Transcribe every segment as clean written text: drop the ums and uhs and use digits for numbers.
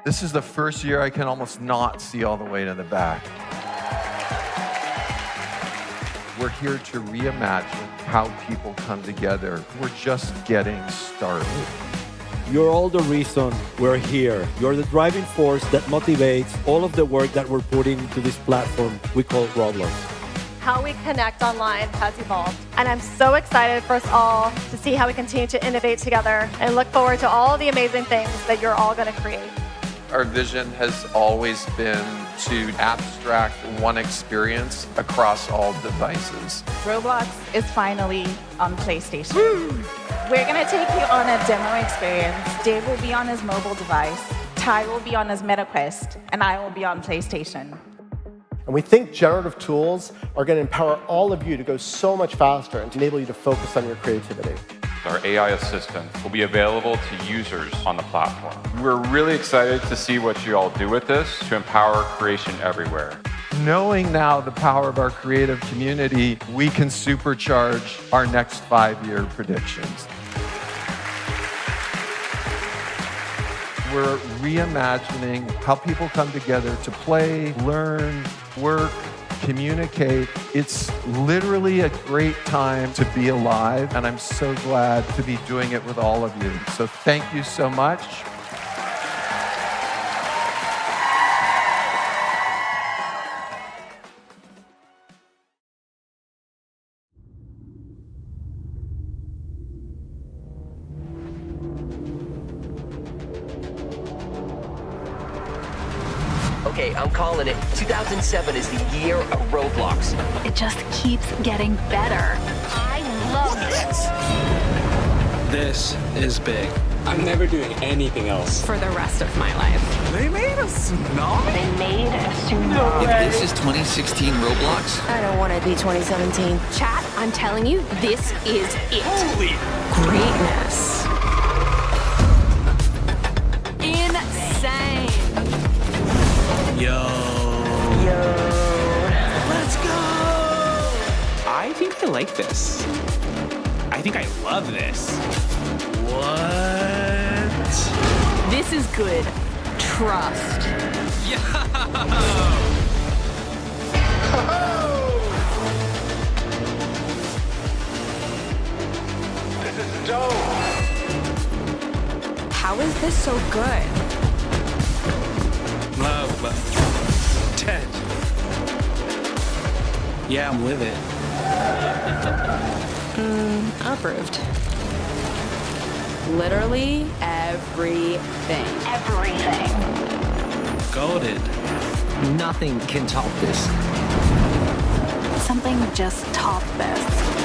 This is the first year I can almost not see all the way to the back. We're here to reimagine how people come together. We're just getting started. You're all the reason we're here. You're the driving force that motivates all of the work that we're putting into this platform we call Roblox. How we connect online has evolved. And I'm so excited for us all to see how we continue to innovate together and look forward to all the amazing things that you're all going to create. Our vision has always been to abstract one experience across all devices. Roblox is finally on PlayStation. Woo! We're going to take you on a demo experience. Dave will be on his mobile device, Ty will be on his MetaQuest, and I will be on PlayStation. And we think generative tools are going to empower all of you to go so much faster and to enable you to focus on your creativity. Our AI assistant will be available to users on the platform. We're really excited to see what you all do with this to empower creation everywhere. Knowing now the power of our creative community, we can supercharge our next 5-year predictions. We're reimagining how people come together to play, learn, work, communicate. It's literally a great time to be alive, and I'm so glad to be doing it with all of you. So thank you so much. Okay, I'm calling it. 2007 is the year of Roblox. It just keeps getting better. I love it. This is big. I'm never doing anything else For the rest of my life. They made a tsunami? They made a tsunami. If this is 2016 Roblox, I don't want it to be 2017. Chat, I'm telling you, this is it. Holy Greatness. Insane. Yo. Let's go. I think I like this. I think I love this. What? This is good. Trust. Yo. This is dope. How is this so good? Love. 10. Yeah, I'm with it. Approved. Literally everything. Everything. Goated. nothing can top this. Something just topped this.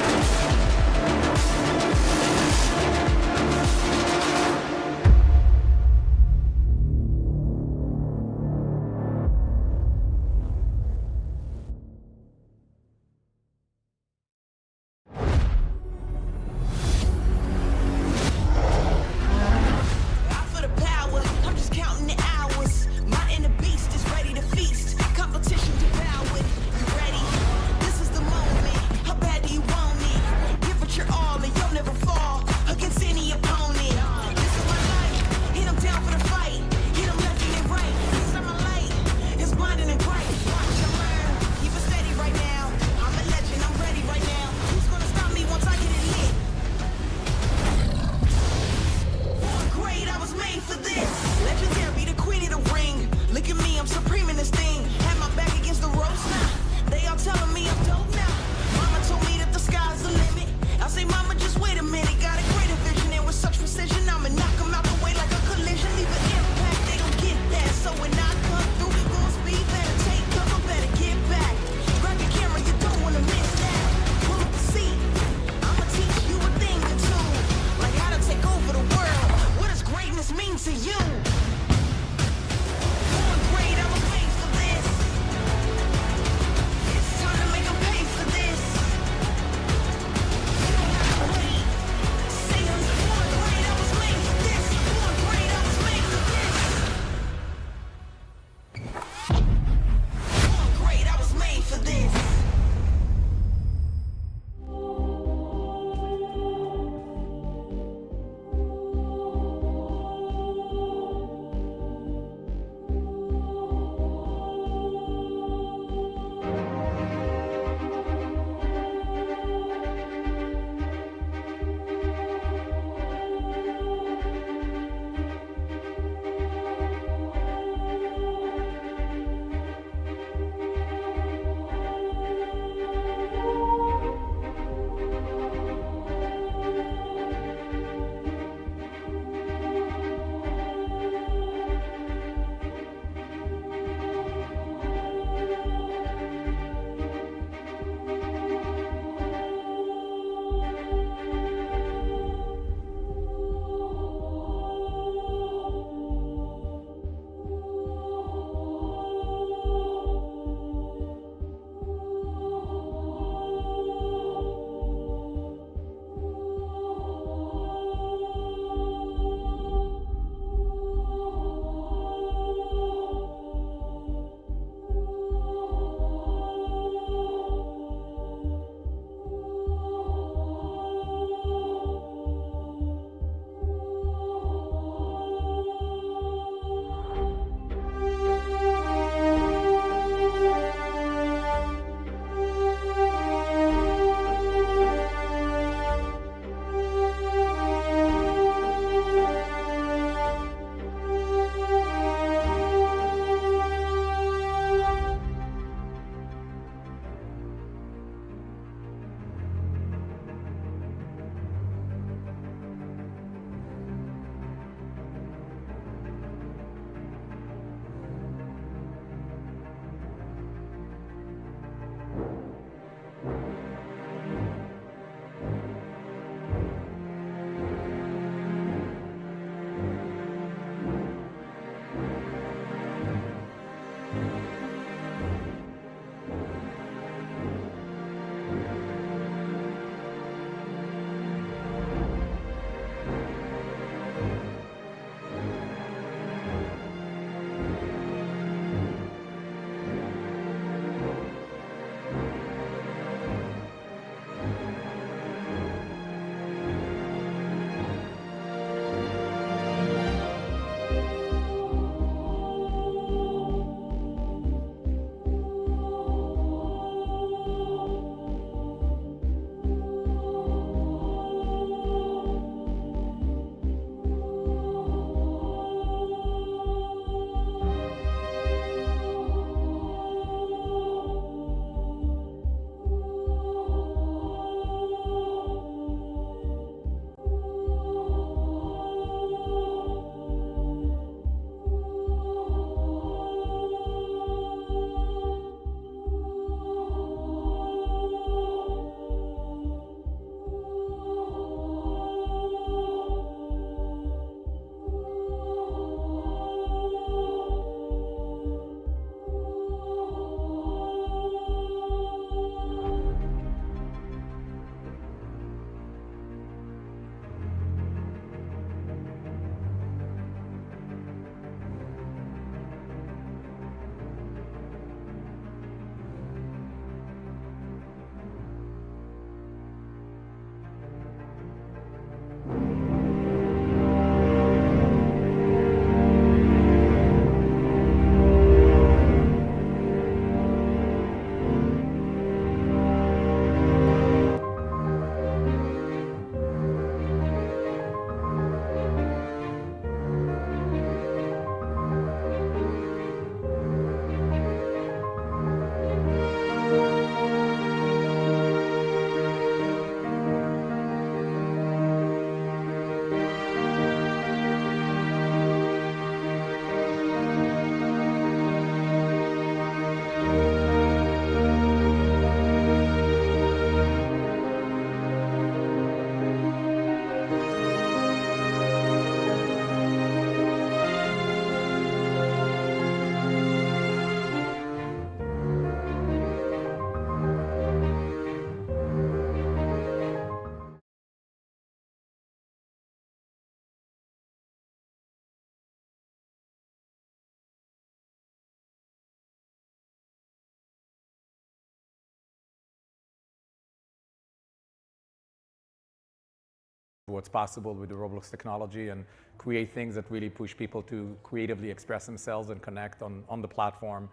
what's possible with the Roblox technology and create things that really push people to creatively express themselves and connect on the platform.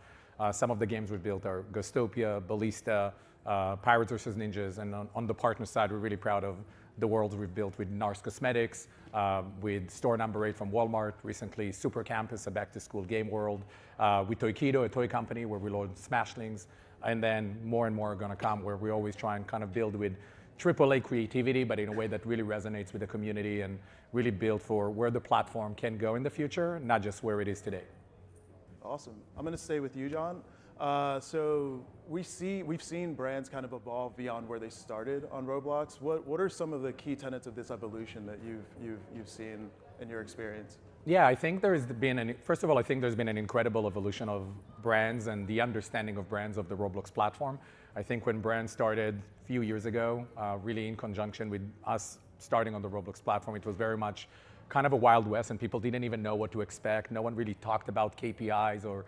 Some of the games we've built are Ghostopia, Ballista, Pirates vs. Ninjas, and on the partner side, we're really proud of the worlds we've built with NARS Cosmetics, with Store Number 8 from Walmart, recently Super Campus, a back-to-school game world, with Toikido, a toy company where we launched Smashlings, and then more and more are going to come where we always try and kind of build with AAA creativity, but in a way that really resonates with the community and really build for where the platform can go in the future, not just where it is today. Awesome. I'm going to stay with you, John. So we've seen brands kind of evolve beyond where they started on Roblox. What are some of the key tenets of this evolution that you've seen in your experience? Yeah, I think first of all, I think there's been an incredible evolution of brands and the understanding of brands of the Roblox platform. I think when brands started a few years ago, really in conjunction with us starting on the Roblox platform, it was very much kind of a Wild West and people didn't even know what to expect. No one really talked about KPIs or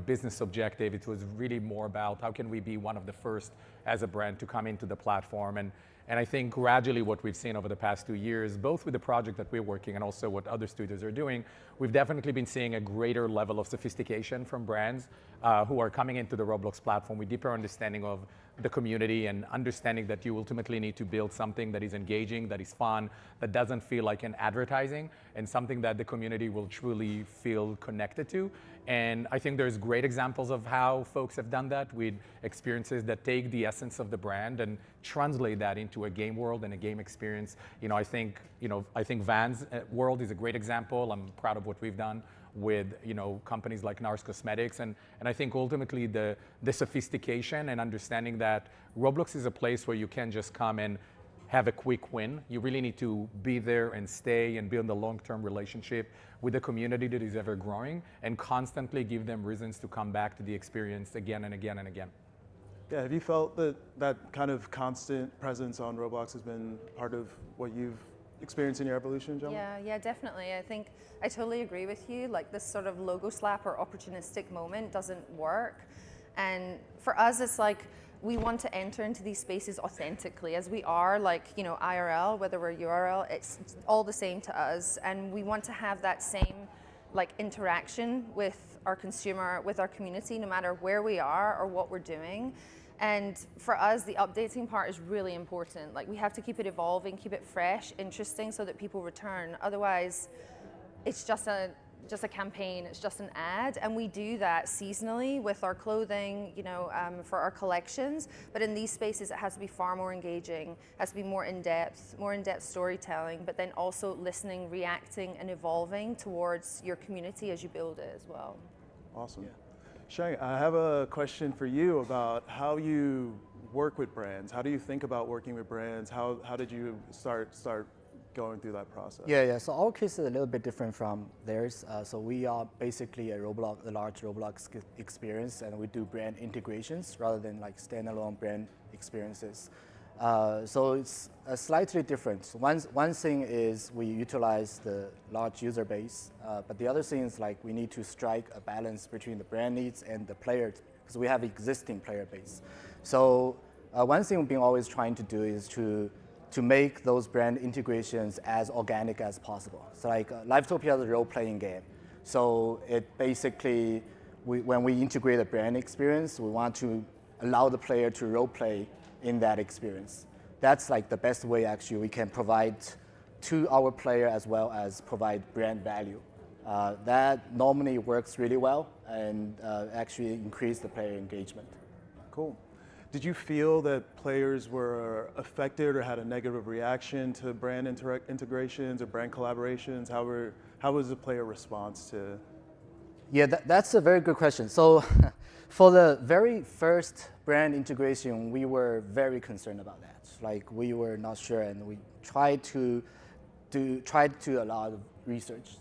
business objective. It was really more about how can we be one of the first as a brand to come into the platform. And I think gradually what we've seen over the past 2 years, both with the project that we're working and also what other studios are doing, we've definitely been seeing a greater level of sophistication from brands who are coming into the Roblox platform with deeper understanding of the community and understanding that you ultimately need to build something that is engaging, that is fun, that doesn't feel like an advertising, and something that the community will truly feel connected to. And I think there's great examples of how folks have done that with experiences that take the essence of the brand and translate that into a game world and a game experience. I think Vans World is a great example. I'm proud of what we've done with companies like NARS Cosmetics, and I think ultimately the sophistication and understanding that Roblox is a place where you can't just come and have a quick win. You really need to be there and stay and build a long-term relationship with a community that is ever growing and constantly give them reasons to come back to the experience again and again and again. Yeah, have you felt that kind of constant presence on Roblox has been part of what you've experienced in your evolution, John? Yeah, definitely. I think I totally agree with you. Like this sort of logo slap or opportunistic moment doesn't work. And for us, it's like we want to enter into these spaces authentically as we are, like, IRL, whether we're URL, it's all the same to us. And we want to have that same like interaction with our consumer, with our community, no matter where we are or what we're doing. And for us, the updating part is really important. Like we have to keep it evolving, keep it fresh, interesting, so that people return. Otherwise, it's just a campaign, it's just an ad. And we do that seasonally with our clothing, for our collections. But in these spaces, it has to be far more engaging, has to be more in-depth storytelling, but then also listening, reacting, and evolving towards your community as you build it as well. Awesome. Yeah. Sheng, I have a question for you about how you work with brands. How do you think about working with brands? How did you start going through that process? Yeah. So our case is a little bit different from theirs. So we are basically a large Roblox experience, and we do brand integrations rather than like standalone brand experiences. So it's slightly different. So one thing is we utilize the large user base, but the other thing is like we need to strike a balance between the brand needs and the players, because we have existing player base. So one thing we've been always trying to do is to make those brand integrations as organic as possible. So like Livetopia is a role-playing game. So it basically, when we integrate a brand experience, we want to allow the player to role-play in that experience. That's like the best way actually we can provide to our player as well as provide brand value. That normally works really well and actually increase the player engagement. Cool. Did you feel that players were affected or had a negative reaction to brand integrations or brand collaborations? How was the player response to? Yeah, that's a very good question. So for the very first brand integration, we were very concerned about that. Like we were not sure, and we tried to do a lot of research.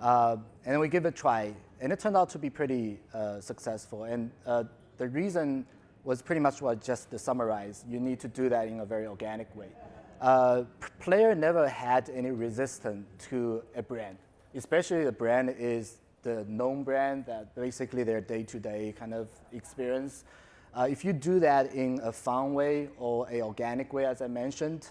And then we give it a try, and it turned out to be pretty successful. And the reason was pretty much what just to summarize. You need to do that in a very organic way. Player never had any resistance to a brand, especially the brand is the known brand that basically their day-to-day kind of experience. If you do that in a fun way or an organic way, as I mentioned,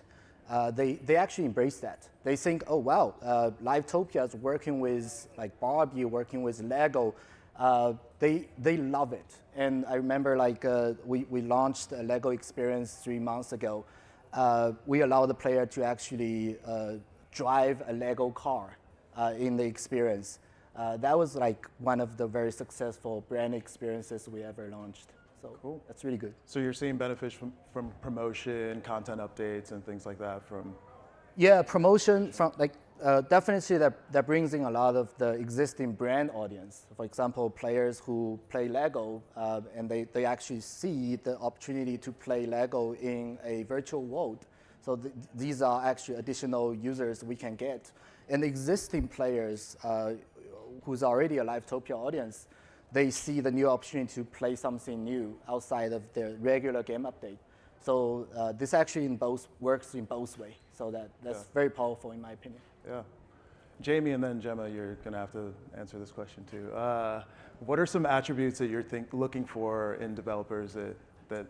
they actually embrace that. They think, oh wow, Livetopia is working with like Barbie, working with Lego. They love it. And I remember like we launched a Lego experience 3 months ago. We allow the player to actually drive a Lego car in the experience. That was like one of the very successful brand experiences we ever launched. So cool. That's really good. So you're seeing benefits from promotion, content updates, and things like that from? Yeah, promotion from like definitely that brings in a lot of the existing brand audience. For example, players who play Lego and they actually see the opportunity to play Lego in a virtual world. So these are actually additional users we can get. And existing players who's already a Livetopia audience, they see the new opportunity to play something new outside of their regular game update. So this actually works in both ways. So that's very powerful in my opinion. Yeah. Jamie and then Gemma, you're gonna have to answer this question too. What are some attributes that you're looking for in developers that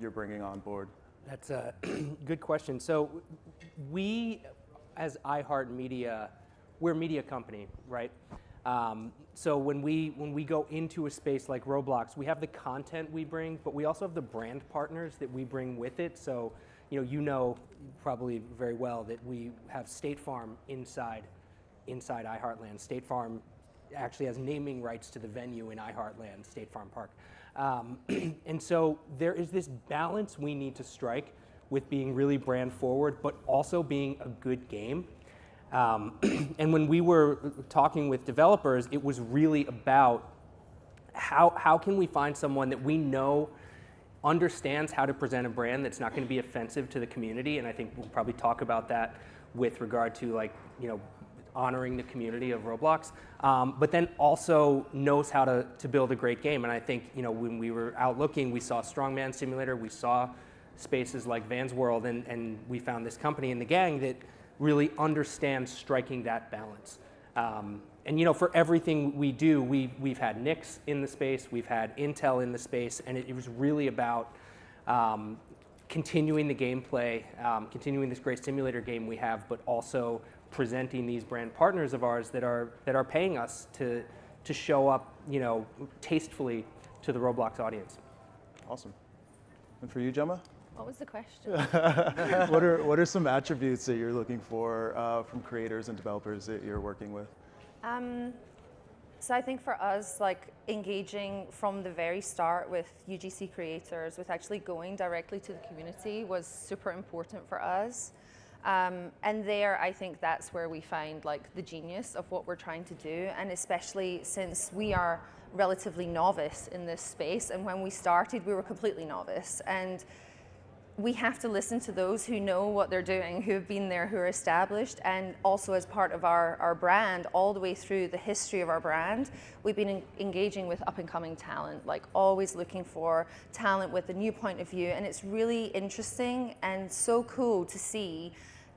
you're bringing on board? That's a good question. So we, as iHeartMedia, we're a media company, right? So when we go into a space like Roblox, we have the content we bring, but we also have the brand partners that we bring with it. So you know probably very well that we have State Farm inside iHeartland. State Farm actually has naming rights to the venue in iHeartland, State Farm Park. And so there is this balance we need to strike with being really brand forward, but also being a good game. And when we were talking with developers, it was really about how can we find someone that we know understands how to present a brand that's not going to be offensive to the community. And I think we'll probably talk about that with regard to honoring the community of Roblox, but then also knows how to build a great game. And I think when we were out looking, we saw Strongman Simulator, we saw spaces like Van's World, and we found this company in the gang that really understands striking that balance. And for everything we do, we've had Nix in the space, we've had Intel in the space, and it was really about continuing the gameplay, continuing this great simulator game we have, but also presenting these brand partners of ours that are paying us to show up, tastefully to the Roblox audience. Awesome. And for you, Gemma? What was the question? What are some attributes that you're looking for from creators and developers that you're working with? So I think for us, engaging from the very start with UGC creators, with actually going directly to the community was super important for us. And there, I think that's where we find the genius of what we're trying to do, and especially since we are relatively novice in this space, and when we started, we were completely novice. And we have to listen to those who know what they're doing, who have been there, who are established, and also as part of our brand, all the way through the history of our brand, we've been engaging with up-and-coming talent, always looking for talent with a new point of view, and it's really interesting and so cool to see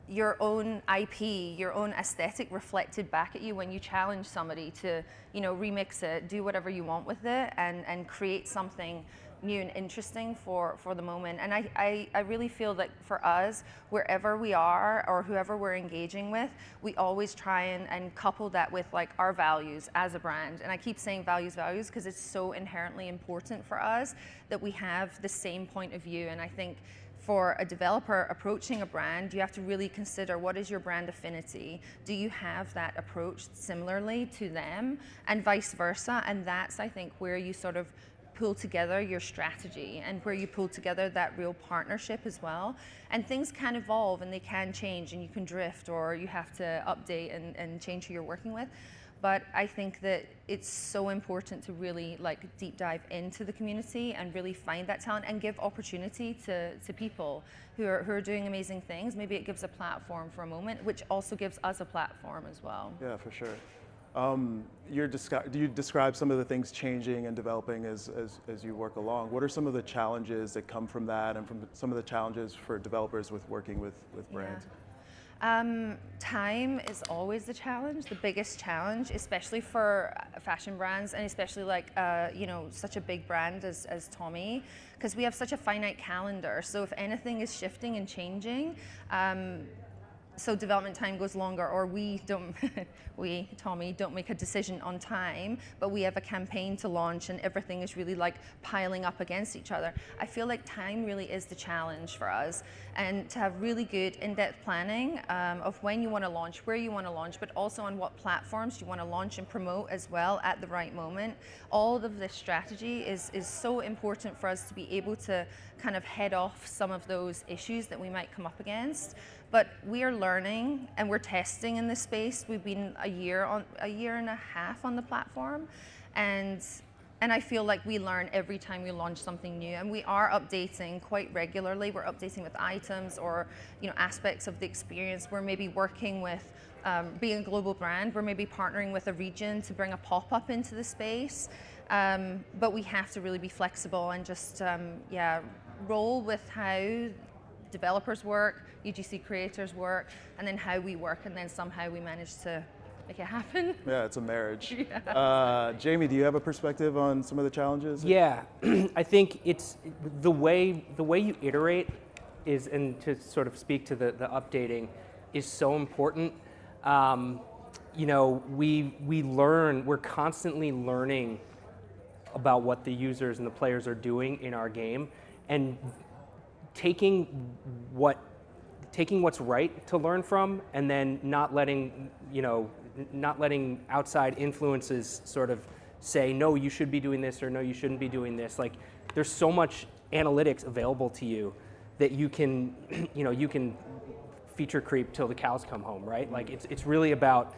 your own IP, your own aesthetic reflected back at you when you challenge somebody to, remix it, do whatever you want with it, and create something new and interesting for the moment. And I really feel that for us, wherever we are or whoever we're engaging with, we always try and couple that with our values as a brand. And I keep saying values because it's so inherently important for us that we have the same point of view. And I think for a developer approaching a brand, you have to really consider what is your brand affinity. Do you have that approach similarly to them, and vice versa? And that's, I think, where you sort of pull together your strategy and where you pull together that real partnership as well. And things can evolve and they can change and you can drift, or you have to update and change who you're working with. But I think that it's so important to really deep dive into the community and really find that talent and give opportunity to people who are doing amazing things. Maybe it gives a platform for a moment, which also gives us a platform as well. Yeah, for sure. Do you describe some of the things changing and developing as you work along? What are some of the challenges that come from that, and from some of the challenges for developers with working with brands? Time is always the challenge, the biggest challenge, especially for fashion brands, and especially like you know, such a big brand as Tommy, because we have such a finite calendar. So if anything is shifting and changing, so development time goes longer, or we don't, Tommy, don't make a decision on time, but we have a campaign to launch and everything is really like piling up against each other. I feel like time really is the challenge for us, and to have really good in-depth planning of when you want to launch, where you want to launch, but also on what platforms you want to launch and promote as well at the right moment. All of this strategy is so important for us to be able to kind of head off some of those issues that we might come up against. But we are learning and we're testing in this space. We've been a year and a half on the platform, and I feel like we learn every time we launch something new, and we are updating quite regularly. We're updating with items or, you know, aspects of the experience. We're maybe working with, being a global brand, we're maybe partnering with a region to bring a pop-up into the space. But we have to really be flexible and just, yeah, roll with how developers work, UGC creators work, and then how we work, and then somehow we manage to make it happen. Yeah, it's a marriage. Yeah. Jamie, do you have a perspective on some of the challenges? Yeah, I think it's the way you iterate is, and to sort of speak to the updating, is so important. You know, we're constantly learning about what the users and the players are doing in our game, and taking what's right to learn from, and then not letting outside influences sort of say, no, you should be doing this, or no, you shouldn't be doing this. Like, there's so much analytics available to you that you can, you can feature creep till the cows come home, right? Like, it's really about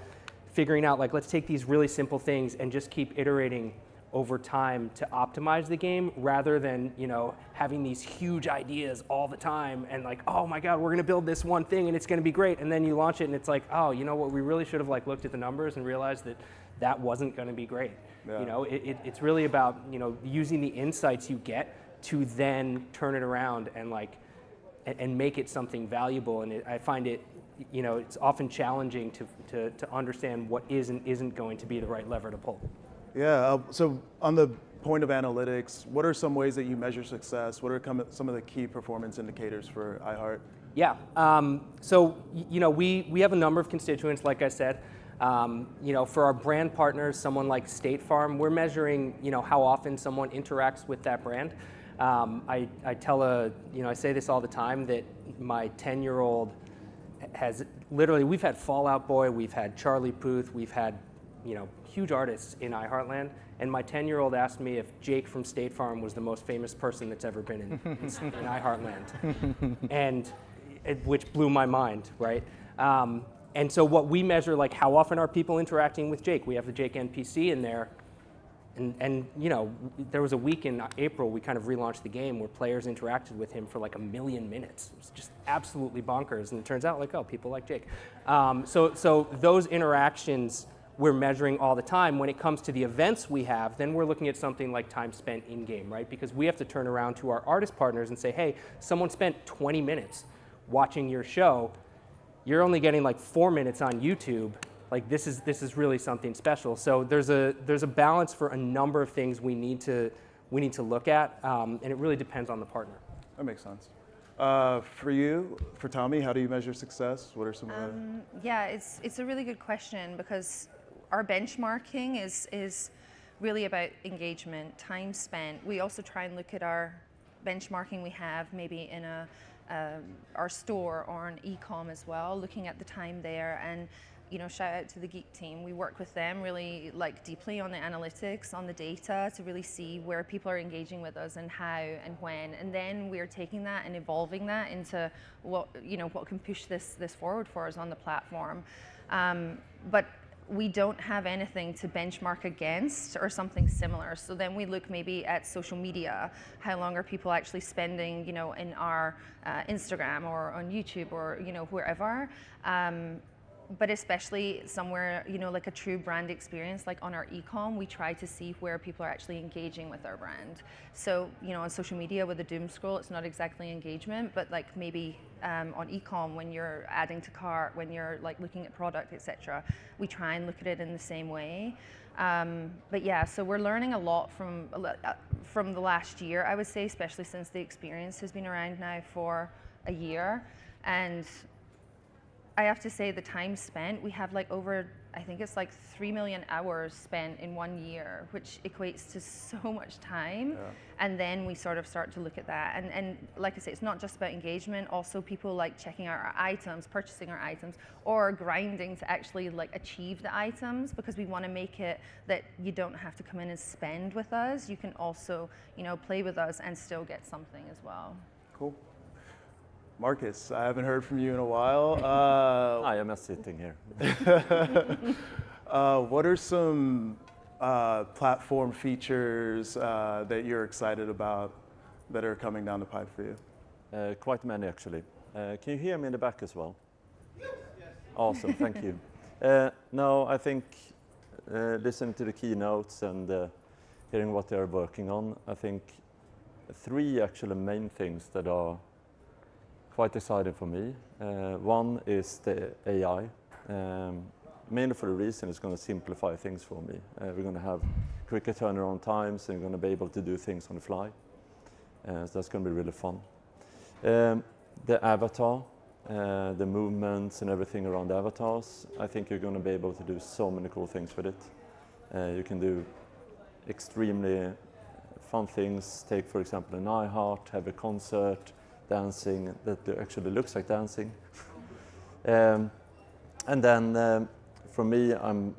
figuring out, like, let's take these really simple things and just keep iterating over time to optimize the game, rather than, you know, having these huge ideas all the time and like, oh my God, we're gonna build this one thing and it's gonna be great, and then you launch it and it's like, oh, you know what, we really should have like looked at the numbers and realized that that wasn't gonna be great. Yeah. You know, it's really about, you know, using the insights you get to then turn it around and like, and make it something valuable. And I find it, you know, it's often challenging to understand what is and isn't going to be the right lever to pull. Yeah, so on the point of analytics, what are some ways that you measure success? What are some of the key performance indicators for iHeart? Yeah, so, you know, we have a number of constituents, like I said. You know, for our brand partners, someone like State Farm, we're measuring, you know, how often someone interacts with that brand. I say this all the time, that my 10-year-old has literally, we've had Fall Out Boy, we've had Charlie Puth, we've had, you know, huge artists in iHeartland, and my 10-year-old asked me if Jake from State Farm was the most famous person that's ever been in iHeartland, and which blew my mind, right? And so what we measure, like, how often are people interacting with Jake? We have the Jake NPC in there, and you know, there was a week in April we kind of relaunched the game where players interacted with him for like 1 million minutes. It was just absolutely bonkers, and it turns out, like, oh, people like Jake. So those interactions we're measuring all the time. When it comes to the events we have, then we're looking at something like time spent in-game, right? Because we have to turn around to our artist partners and say, hey, someone spent 20 minutes watching your show. You're only getting like 4 minutes on YouTube. Like, this is really something special. So there's a balance for a number of things we need to look at, and it really depends on the partner. That makes sense. For you, for Tommy, how do you measure success? What are some of the... Yeah, it's a really good question, because our benchmarking is really about engagement, time spent. We also try and look at our benchmarking we have maybe in our store or on e-com as well, looking at the time there. And, you know, shout out to the Geek team. We work with them really like deeply on the analytics, on the data, to really see where people are engaging with us and how and when. And then we're taking that and evolving that into what can push this forward for us on the platform. But we don't have anything to benchmark against or something similar. So then we look maybe at social media. How long are people actually spending, you know, in our Instagram or on YouTube or, you know, wherever. but especially somewhere, you know, like a true brand experience, like on our e-com, we try to see where people are actually engaging with our brand. So, you know, on social media with a doom scroll, it's not exactly engagement, but like maybe on e-com, when you're adding to cart, when you're like looking at product, etc., we try and look at it in the same way. But yeah, so we're learning a lot from the last year, I would say, especially since the experience has been around now for a year. And I have to say the time spent, we have like over, I think it's like 3 million hours spent in 1 year, which equates to so much time. Yeah. And then we sort of start to look at that. And like I say, it's not just about engagement, also people like checking out our items, purchasing our items, or grinding to actually like achieve the items, because we want to make it that you don't have to come in and spend with us. You can also, you know, play with us and still get something as well. Cool. Marcus, I haven't heard from you in a while. I am just sitting here. What are some platform features that you're excited about that are coming down the pipe for you? Quite many, actually. Can you hear me in the back as well? Yes. Awesome, thank you. No, I think listening to the keynotes and hearing what they are working on, I think 3 actually main things that are quite exciting for me. One is the AI, mainly for the reason it's going to simplify things for me. We're going to have quicker turnaround times, and we're going to be able to do things on the fly. So that's going to be really fun. The avatar, the movements and everything around avatars, I think you're going to be able to do so many cool things with it. You can do extremely fun things. Take, for example, an iHeart, have a concert, dancing that actually looks like dancing. And then for me, I'm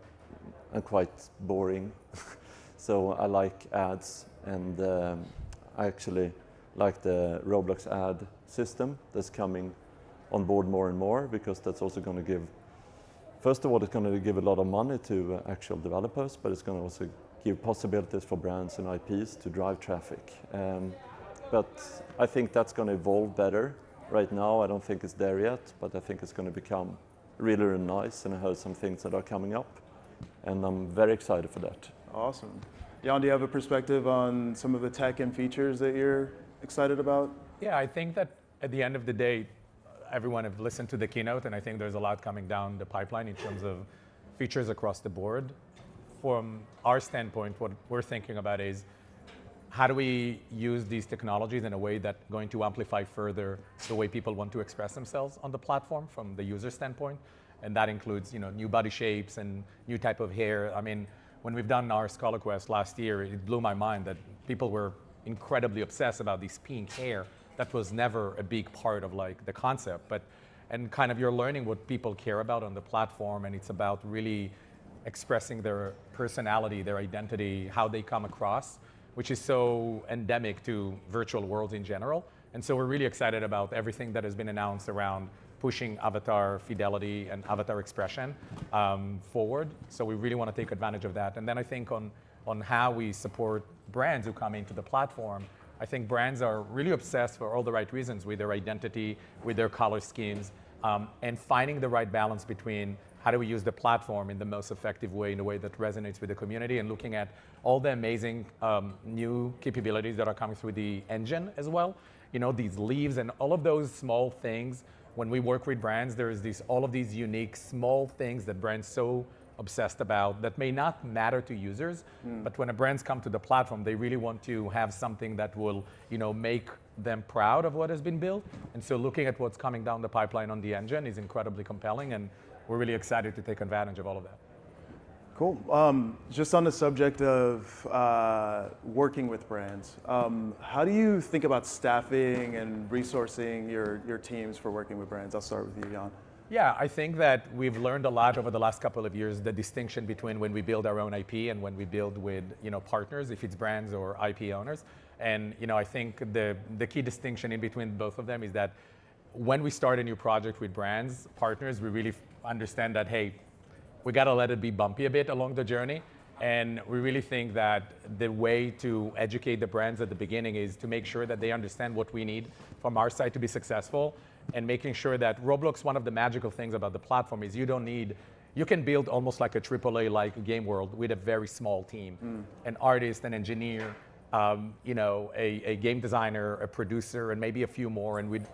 quite boring. So I like ads, and I actually like the Roblox ad system that's coming on board more and more, because that's also going to give, first of all, it's going to give a lot of money to actual developers, but it's going to also give possibilities for brands and IPs to drive traffic. But I think that's going to evolve better. Right now, I don't think it's there yet, but I think it's going to become really, really nice, and I heard some things that are coming up, and I'm very excited for that. Awesome. Jan, do you have a perspective on some of the tech and features that you're excited about? Yeah, I think that at the end of the day, everyone have listened to the keynote, and I think there's a lot coming down the pipeline in terms of features across the board. From our standpoint, what we're thinking about is, how do we use these technologies in a way that's going to amplify further the way people want to express themselves on the platform from the user standpoint? And that includes, you know, new body shapes and new type of hair. I mean, when we've done our Scholar Quest last year, it blew my mind that people were incredibly obsessed about this pink hair. That was never a big part of like the concept, and kind of you're learning what people care about on the platform, and it's about really expressing their personality, their identity, how they come across, which is so endemic to virtual worlds in general. And so we're really excited about everything that has been announced around pushing avatar fidelity and avatar expression forward. So we really want to take advantage of that. And then I think on how we support brands who come into the platform, I think brands are really obsessed for all the right reasons with their identity, with their color schemes, and finding the right balance between how do we use the platform in the most effective way, in a way that resonates with the community, and looking at all the amazing new capabilities that are coming through the engine as well. You know, these leaves and all of those small things. When we work with brands, there's all of these unique small things that brands so obsessed about that may not matter to users, but when brands come to the platform, they really want to have something that will, you know, make them proud of what has been built. And so looking at what's coming down the pipeline on the engine is incredibly compelling, and we're really excited to take advantage of all of that. Cool. Just on the subject of working with brands, how do you think about staffing and resourcing your teams for working with brands? I'll start with you, Jan. Yeah, I think that we've learned a lot over the last couple of years, the distinction between when we build our own IP and when we build with, you know, partners, if it's brands or IP owners. And, you know, I think the key distinction in between both of them is that when we start a new project with brands, partners, we really understand that, hey, we got to let it be bumpy a bit along the journey. And we really think that the way to educate the brands at the beginning is to make sure that they understand what we need from our side to be successful, and making sure that Roblox, one of the magical things about the platform is you can build almost like a AAA-like game world with a very small team, an artist, an engineer, a game designer, a producer, and maybe a few more. And with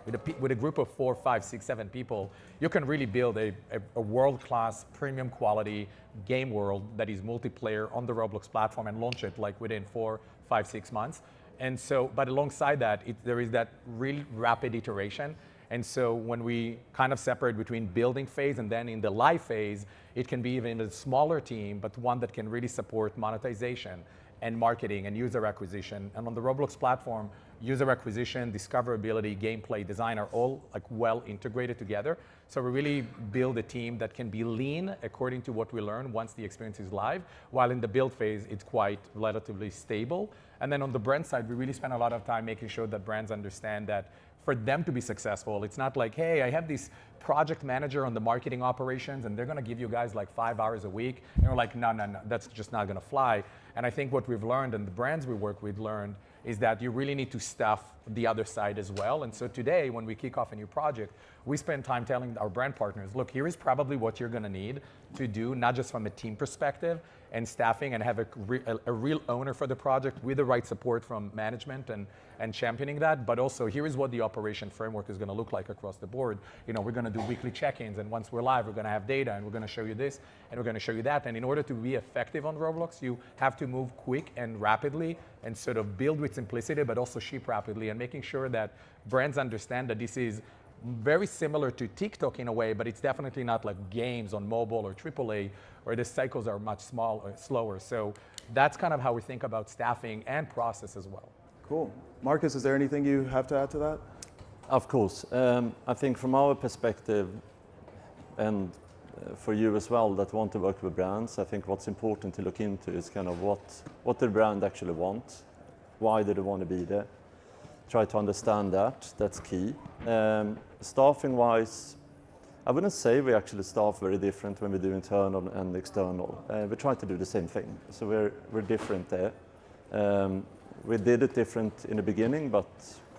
a group of 4, 5, 6, 7 people, you can really build a world-class, premium quality game world that is multiplayer on the Roblox platform and launch it like within 4, 5, 6 months. And so, but alongside that, there is that really rapid iteration. And so when we kind of separate between building phase and then in the live phase, it can be even a smaller team, but one that can really support monetization and marketing and user acquisition. And on the Roblox platform, user acquisition, discoverability, gameplay, design are all like well integrated together. So we really build a team that can be lean according to what we learn once the experience is live, while in the build phase, it's quite relatively stable. And then on the brand side, we really spend a lot of time making sure that brands understand that for them to be successful, it's not like, hey, I have this project manager on the marketing operations and they're gonna give you guys like 5 hours a week. And we're like, no, that's just not gonna fly. And I think what we've learned and the brands we work with learned is that you really need to stuff the other side as well. And so today, when we kick off a new project, we spend time telling our brand partners, look, here is probably what you're gonna need to do, not just from a team perspective and staffing and have a real owner for the project with the right support from management and championing that, but also here is what the operation framework is gonna look like across the board. We're gonna do weekly check-ins, and once we're live, we're gonna have data, and we're gonna show you this, and we're gonna show you that. And in order to be effective on Roblox, you have to move quick and rapidly and sort of build with simplicity, but also ship rapidly, and making sure that brands understand that this is very similar to TikTok in a way, but it's definitely not like games on mobile or AAA, where the cycles are much slower. So that's kind of how we think about staffing and process as well. Cool. Marcus, is there anything you have to add to that? Of course. I think from our perspective, and for you as well that want to work with brands, I think what's important to look into is kind of what the brand actually wants. Why do they want to be there? Try to understand that. That's key. Staffing-wise, I wouldn't say we actually staff very different when we do internal and external. We try to do the same thing, so we're different there. We did it different in the beginning, but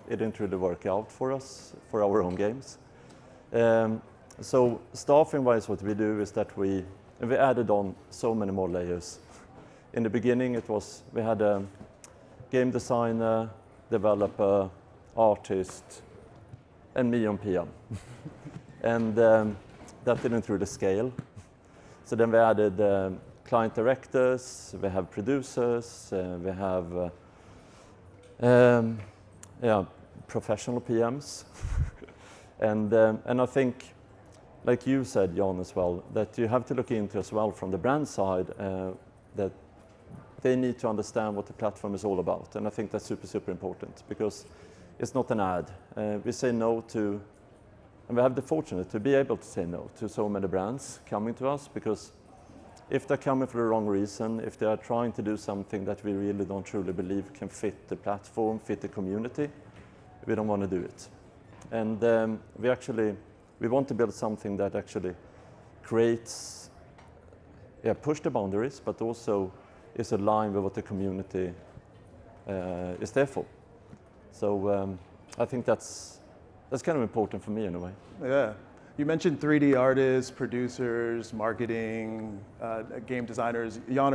it didn't really work out for us, for our own games. So staffing-wise, what we do is that we added on so many more layers. In the beginning, we had a game designer, developer, artist, and me on PM. And that didn't really scale. So then we added client directors, we have producers, we have professional PMs. And I think, like you said, Jan, as well, that you have to look into as well from the brand side that they need to understand what the platform is all about. And I think that's super, super important because it's not an ad. We say no to, and we have the fortune to be able to say no to so many brands coming to us, because if they're coming for the wrong reason, if they are trying to do something that we really don't truly believe can fit the platform, fit the community, we don't want to do it. And we want to build something that actually creates, push the boundaries, but also is aligned with what the community is there for. So I think that's kind of important for me in a way. Yeah. You mentioned 3D artists, producers, marketing, game designers. Jan,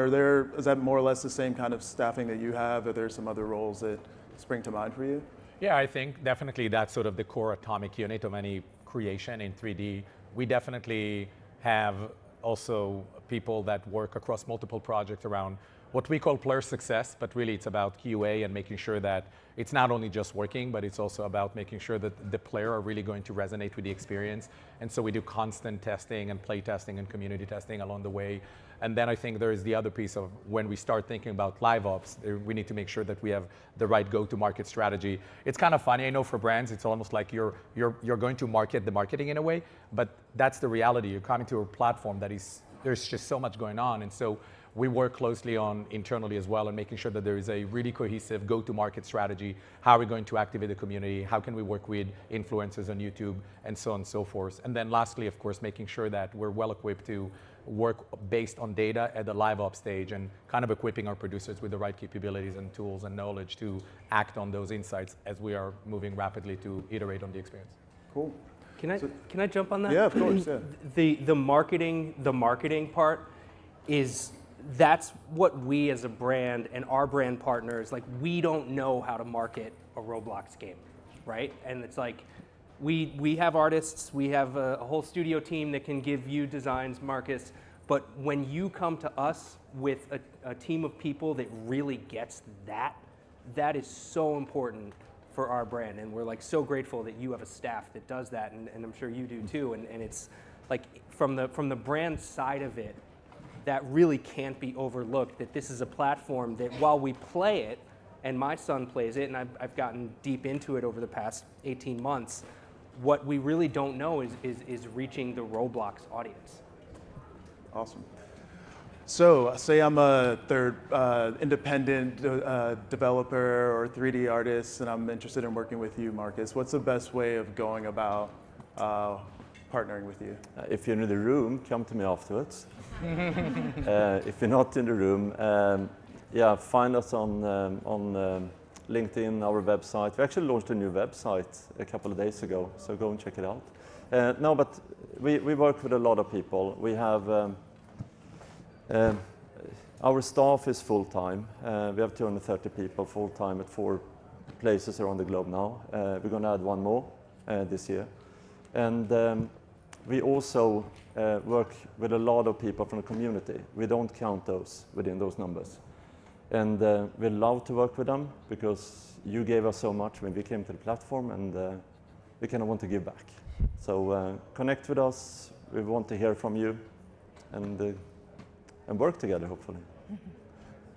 is that more or less the same kind of staffing that you have? Are there some other roles that spring to mind for you? Yeah, I think definitely that's sort of the core atomic unit of any creation in 3D. We definitely have also people that work across multiple projects around what we call player success, but really it's about QA and making sure that it's not only just working, but it's also about making sure that the player are really going to resonate with the experience. And so we do constant testing and play testing and community testing along the way. And then I think there is the other piece of when we start thinking about live ops, we need to make sure that we have the right go-to-market strategy. It's kind of funny, I know for brands, it's almost like you're going to market the marketing in a way, but that's the reality. You're coming to a platform there's just so much going on. And so we work closely on internally as well and making sure that there is a really cohesive go-to-market strategy. How are we going to activate the community? How can we work with influencers on YouTube and so on and so forth? And then lastly, of course, making sure that we're well equipped to work based on data at the live op stage and kind of equipping our producers with the right capabilities and tools and knowledge to act on those insights as we are moving rapidly to iterate on the experience. Cool. Can I jump on that? Yeah, of course. Yeah. The marketing part that's what we as a brand and our brand partners, like, we don't know how to market a Roblox game, right? And it's like, we have artists, we have a whole studio team that can give you designs, Marcus, but when you come to us with a team of people that really gets that is so important for our brand, and we're like so grateful that you have a staff that does that, and I'm sure you do too, and it's like, from the brand side of it, that really can't be overlooked, that this is a platform that while we play it, and my son plays it, and I've gotten deep into it over the past 18 months, what we really don't know is reaching the Roblox audience. Awesome. So say I'm a third independent developer or 3D artist, and I'm interested in working with you, Marcus. What's the best way of going about partnering with you? If you're in the room, come to me afterwards. If you're not in the room, yeah, find us on LinkedIn, our website. We actually launched a new website a couple of days ago, so go and check it out. No, but we work with a lot of people. We have our staff is full-time. We have 230 people full-time at 4 places around the globe now. We're going to add 1 more this year. And we also work with a lot of people from the community. We don't count those within those numbers. And we love to work with them because you gave us so much when we came to the platform, and we kind of want to give back. So connect with us. We want to hear from you and work together, hopefully.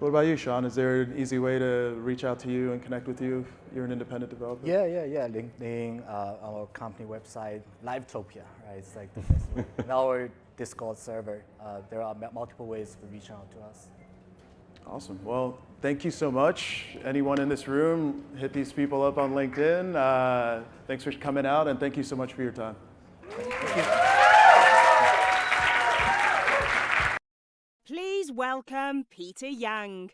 What about you, Sean? Is there an easy way to reach out to you and connect with you if you're an independent developer? Yeah. LinkedIn, our company website, Livetopia, right? It's like the best way. And our Discord server. There are multiple ways for reaching out to us. Awesome. Well, thank you so much. Anyone in this room, hit these people up on LinkedIn. Thanks for coming out, and thank you so much for your time. Thank you. Please welcome Peter Yang.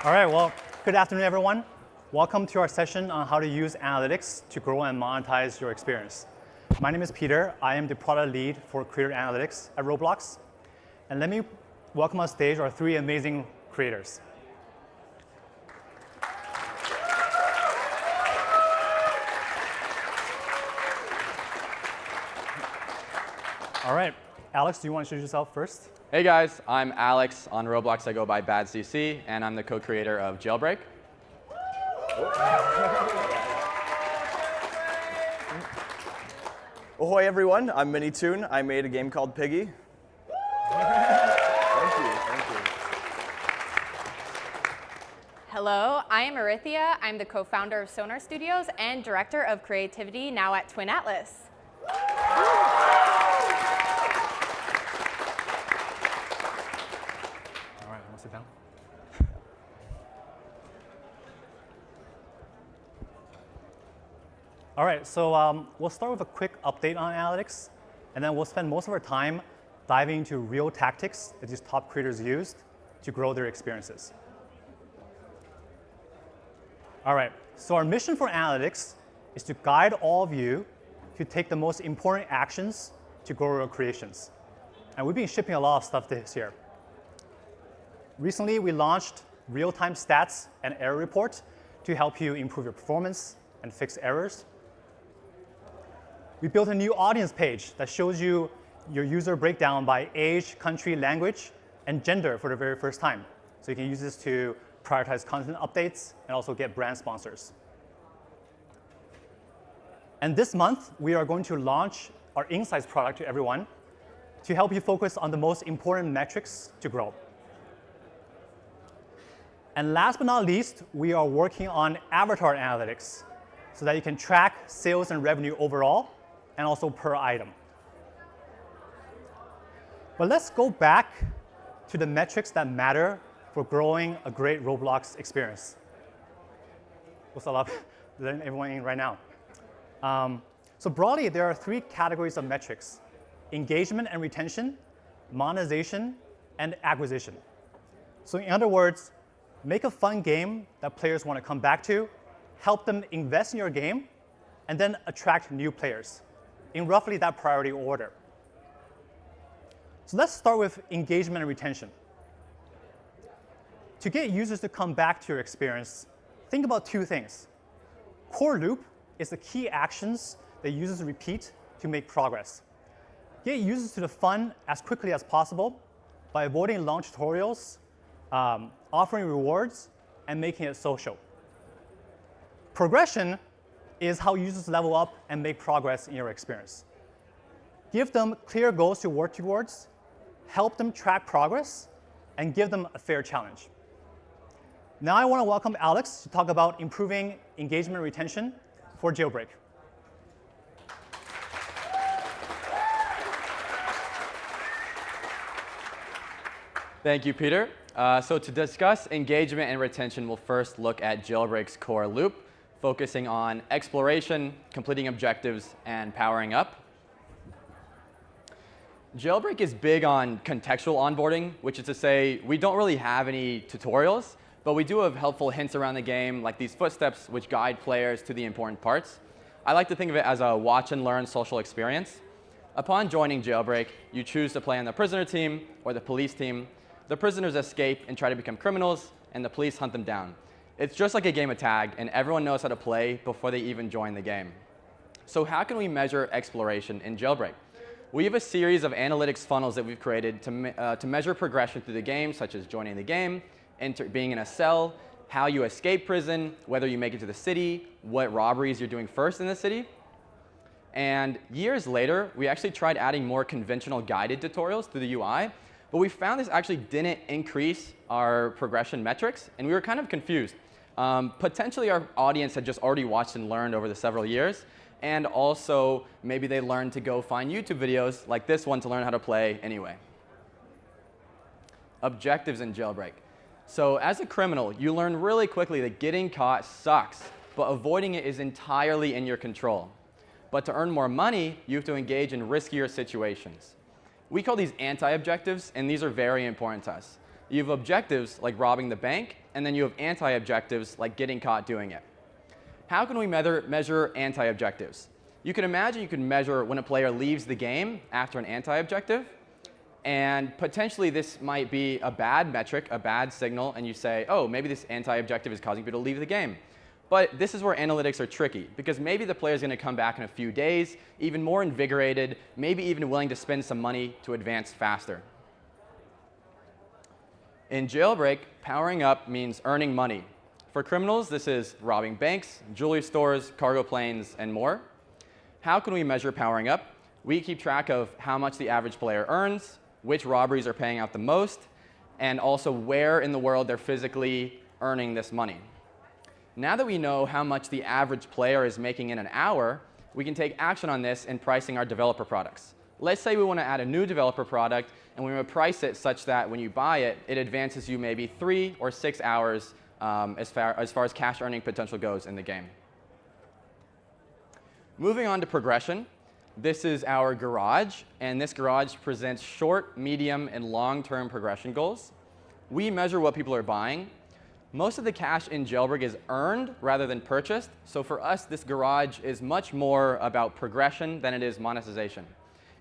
All right, well, good afternoon, everyone. Welcome to our session on how to use analytics to grow and monetize your experience. My name is Peter. I am the product lead for Creator Analytics at Roblox. And let me welcome on stage our 3 amazing creators. All right, Alex, do you want to introduce yourself first? Hey guys, I'm Alex. On Roblox, I go by BadCC, and I'm the co-creator of Jailbreak. Ahoy everyone, I'm Minitoon. I made a game called Piggy. Thank you. Hello, I am Arithia. I'm the co-founder of Sonar Studios and director of creativity now at Twin Atlas. Sit down. All right, so we'll start with a quick update on analytics, and then we'll spend most of our time diving into real tactics that these top creators used to grow their experiences. All right, so our mission for analytics is to guide all of you to take the most important actions to grow your creations. And we've been shipping a lot of stuff this year. Recently, we launched real-time stats and error report to help you improve your performance and fix errors. We built a new audience page that shows you your user breakdown by age, country, language, and gender for the very first time. So you can use this to prioritize content updates and also get brand sponsors. And this month, we are going to launch our Insights product to everyone to help you focus on the most important metrics to grow. And last but not least, we are working on avatar analytics so that you can track sales and revenue overall and also per item. But let's go back to the metrics that matter for growing a great Roblox experience. What's up? Letting everyone in right now. So broadly, there are 3 categories of metrics: engagement and retention, monetization, and acquisition. So in other words, make a fun game that players want to come back to, help them invest in your game, and then attract new players in roughly that priority order. So let's start with engagement and retention. To get users to come back to your experience, think about two things. Core loop is the key actions that users repeat to make progress. Get users to the fun as quickly as possible by avoiding long tutorials, offering rewards, and making it social. Progression is how users level up and make progress in your experience. Give them clear goals to work towards, help them track progress, and give them a fair challenge. Now I want to welcome Alex to talk about improving engagement and retention for Jailbreak. Thank you, Peter. So to discuss engagement and retention, we'll first look at Jailbreak's core loop, focusing on exploration, completing objectives, and powering up. Jailbreak is big on contextual onboarding, which is to say we don't really have any tutorials, but we do have helpful hints around the game, like these footsteps, which guide players to the important parts. I like to think of it as a watch and learn social experience. Upon joining Jailbreak, you choose to play on the prisoner team or the police team. The prisoners escape and try to become criminals, and the police hunt them down. It's just like a game of tag, and everyone knows how to play before they even join the game. So how can we measure exploration in Jailbreak? We have a series of analytics funnels that we've created to measure progression through the game, such as joining the game, being in a cell, how you escape prison, whether you make it to the city, what robberies you're doing first in the city. And years later, we actually tried adding more conventional guided tutorials through the UI, but we found this actually didn't increase our progression metrics, and we were kind of confused. Potentially our audience had just already watched and learned over the several years, and also maybe they learned to go find YouTube videos like this one to learn how to play anyway. Objectives in Jailbreak. So as a criminal, you learn really quickly that getting caught sucks, but avoiding it is entirely in your control. But to earn more money, you have to engage in riskier situations. We call these anti-objectives, and these are very important to us. You have objectives like robbing the bank, and then you have anti-objectives like getting caught doing it. How can we measure anti-objectives? You can imagine you can measure when a player leaves the game after an anti-objective, and potentially this might be a bad metric, a bad signal, and you say, oh, maybe this anti-objective is causing people to leave the game. But this is where analytics are tricky, because maybe the player is going to come back in a few days, even more invigorated, maybe even willing to spend some money to advance faster. In Jailbreak, powering up means earning money. For criminals, this is robbing banks, jewelry stores, cargo planes, and more. How can we measure powering up? We keep track of how much the average player earns, which robberies are paying out the most, and also where in the world they're physically earning this money. Now that we know how much the average player is making in an hour, we can take action on this in pricing our developer products. Let's say we want to add a new developer product, and we want to price it such that when you buy it, it advances you maybe 3 or 6 hours as far as cash earning potential goes in the game. Moving on to progression, this is our garage, and this garage presents short, medium, and long-term progression goals. We measure what people are buying. Most of the cash in Jailbreak is earned rather than purchased, so for us, this garage is much more about progression than it is monetization.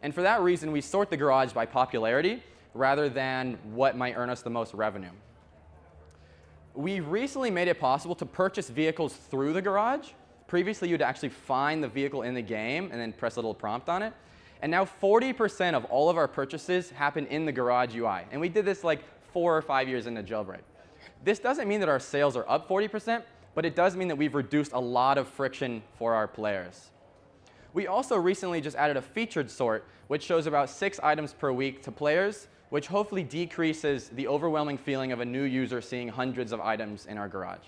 And for that reason, we sort the garage by popularity rather than what might earn us the most revenue. We recently made it possible to purchase vehicles through the garage. Previously, you'd actually find the vehicle in the game and then press a little prompt on it. And now 40% of all of our purchases happen in the garage UI. And we did this like 4 or 5 years into Jailbreak. This doesn't mean that our sales are up 40%, but it does mean that we've reduced a lot of friction for our players. We also recently just added a featured sort, which shows about 6 items per week to players, which hopefully decreases the overwhelming feeling of a new user seeing hundreds of items in our garage.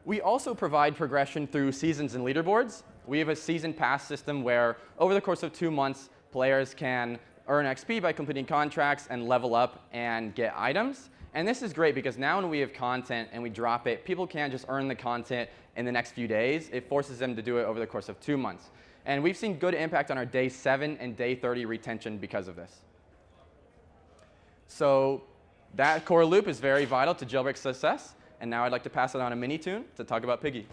We also provide progression through seasons and leaderboards. We have a season pass system where over the course of 2 months, players can earn XP by completing contracts and level up and get items. And this is great because now when we have content and we drop it, people can't just earn the content in the next few days. It forces them to do it over the course of 2 months. And we've seen good impact on our day 7 and day 30 retention because of this. So That core loop is very vital to jailbreak success. And now I'd like to pass it on to Minitoon to talk about Piggy.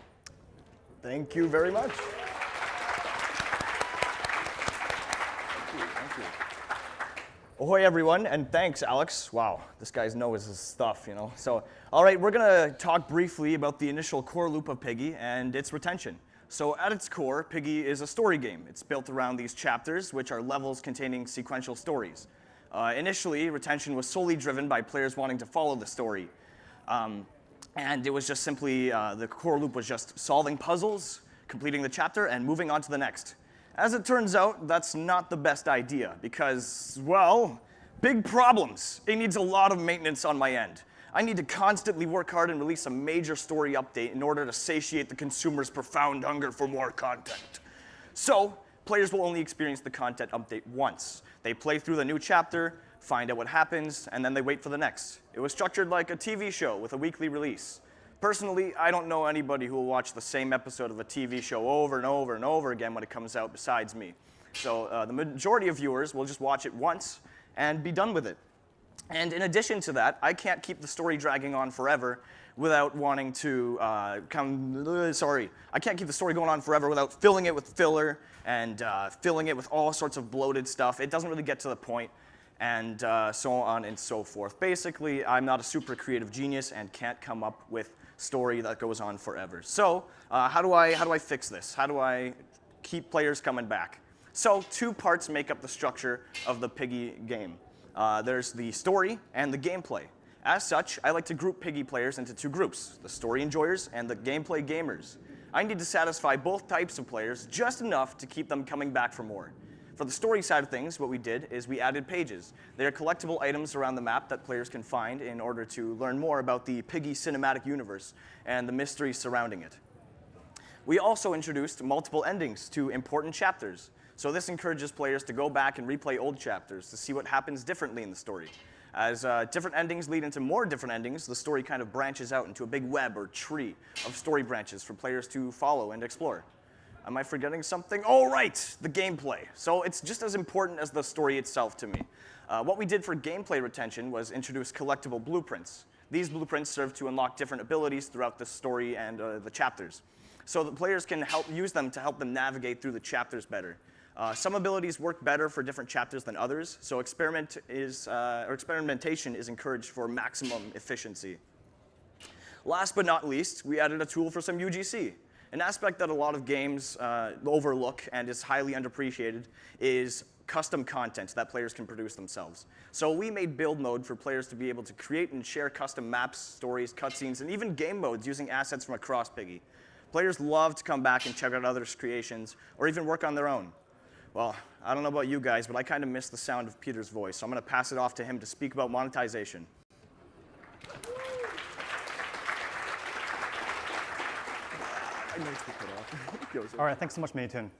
Thank you very much. Ahoy, everyone, and thanks, Alex. Wow, this guy knows his stuff, you know. So, all right, we're going to talk briefly about the initial core loop of Piggy and its retention. So, at its core, Piggy is a story game. It's built around these chapters, which are levels containing sequential stories. Initially, retention was solely driven by players wanting to follow the story. And it was just simply, the core loop was just solving puzzles, completing the chapter, and moving on to the next. As it turns out, that's not the best idea because, well, big problems. It needs a lot of maintenance on my end. I need to constantly work hard and release a major story update in order to satiate the consumer's profound hunger for more content. So, players will only experience the content update once. They play through the new chapter, find out what happens, and then they wait for the next. It was structured like a TV show with a weekly release. Personally, I don't know anybody who will watch the same episode of a TV show over and over and over again when it comes out besides me. So the majority of viewers will just watch it once and be done with it. And in addition to that, I can't keep the story dragging on forever without wanting to I can't keep the story going on forever without filling it with filler and filling it with all sorts of bloated stuff. It doesn't really get to the point, and so on and so forth. Basically, I'm not a super creative genius and can't come up with story that goes on forever. So how do I fix this? How do I keep players coming back? So 2 parts make up the structure of the Piggy game. There's the story and the gameplay. As such, I like to group Piggy players into 2 groups, the story enjoyers and the gameplay gamers. I need to satisfy both types of players just enough to keep them coming back for more. For the story side of things, what we did is we added pages. They are collectible items around the map that players can find in order to learn more about the Piggy cinematic universe and the mysteries surrounding it. We also introduced multiple endings to important chapters. So this encourages players to go back and replay old chapters to see what happens differently in the story. As different endings lead into more different endings, the story kind of branches out into a big web or tree of story branches for players to follow and explore. Am I forgetting something? Oh, right, the gameplay. So it's just as important as the story itself to me. What we did for gameplay retention was introduce collectible blueprints. These blueprints serve to unlock different abilities throughout the story and the chapters. So the players can use them to help them navigate through the chapters better. Some abilities work better for different chapters than others, so experimentation is encouraged for maximum efficiency. Last but not least, we added a tool for some UGC. An aspect that a lot of games overlook and is highly underappreciated is custom content that players can produce themselves. So we made build mode for players to be able to create and share custom maps, stories, cutscenes, and even game modes using assets from across Piggy. Players love to come back and check out others' creations or even work on their own. Well, I don't know about you guys, but I kind of miss the sound of Peter's voice, so I'm going to pass it off to him to speak about monetization. All right, thanks so much, Minitoon.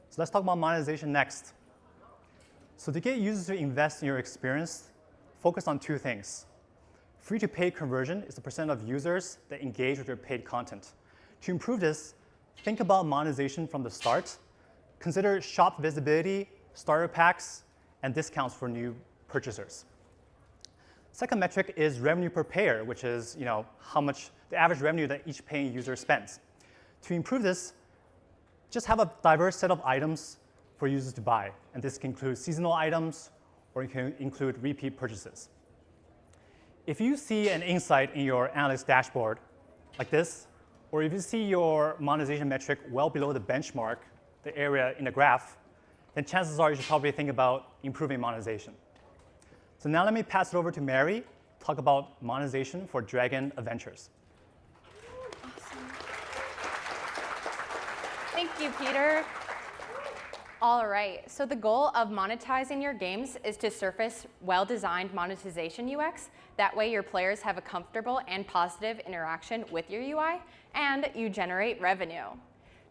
So let's talk about monetization next. So to get users to invest in your experience, focus on 2 things. Free to paid conversion is the % of users that engage with your paid content. To improve this, think about monetization from the start. Consider shop visibility, starter packs, and discounts for new purchasers. Second metric is revenue per payer, which is how much the average revenue that each paying user spends. To improve this, just have a diverse set of items for users to buy. And this can include seasonal items, or it can include repeat purchases. If you see an insight in your analytics dashboard like this, or if you see your monetization metric well below the benchmark, the area in the graph, then chances are you should probably think about improving monetization. So now let me pass it over to Mary to talk about monetization for Dragon Adventures. Thank you, Peter. All right, so the goal of monetizing your games is to surface well-designed monetization UX. That way your players have a comfortable and positive interaction with your UI, and you generate revenue.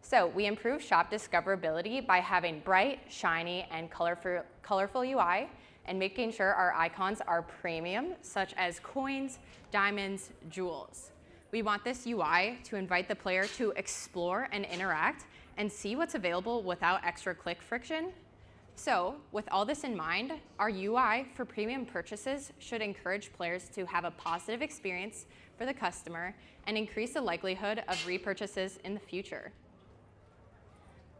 So we improve shop discoverability by having bright, shiny, and colorful UI, and making sure our icons are premium, such as coins, diamonds, jewels. We want this UI to invite the player to explore and interact and see what's available without extra click friction. So, with all this in mind, our UI for premium purchases should encourage players to have a positive experience for the customer and increase the likelihood of repurchases in the future.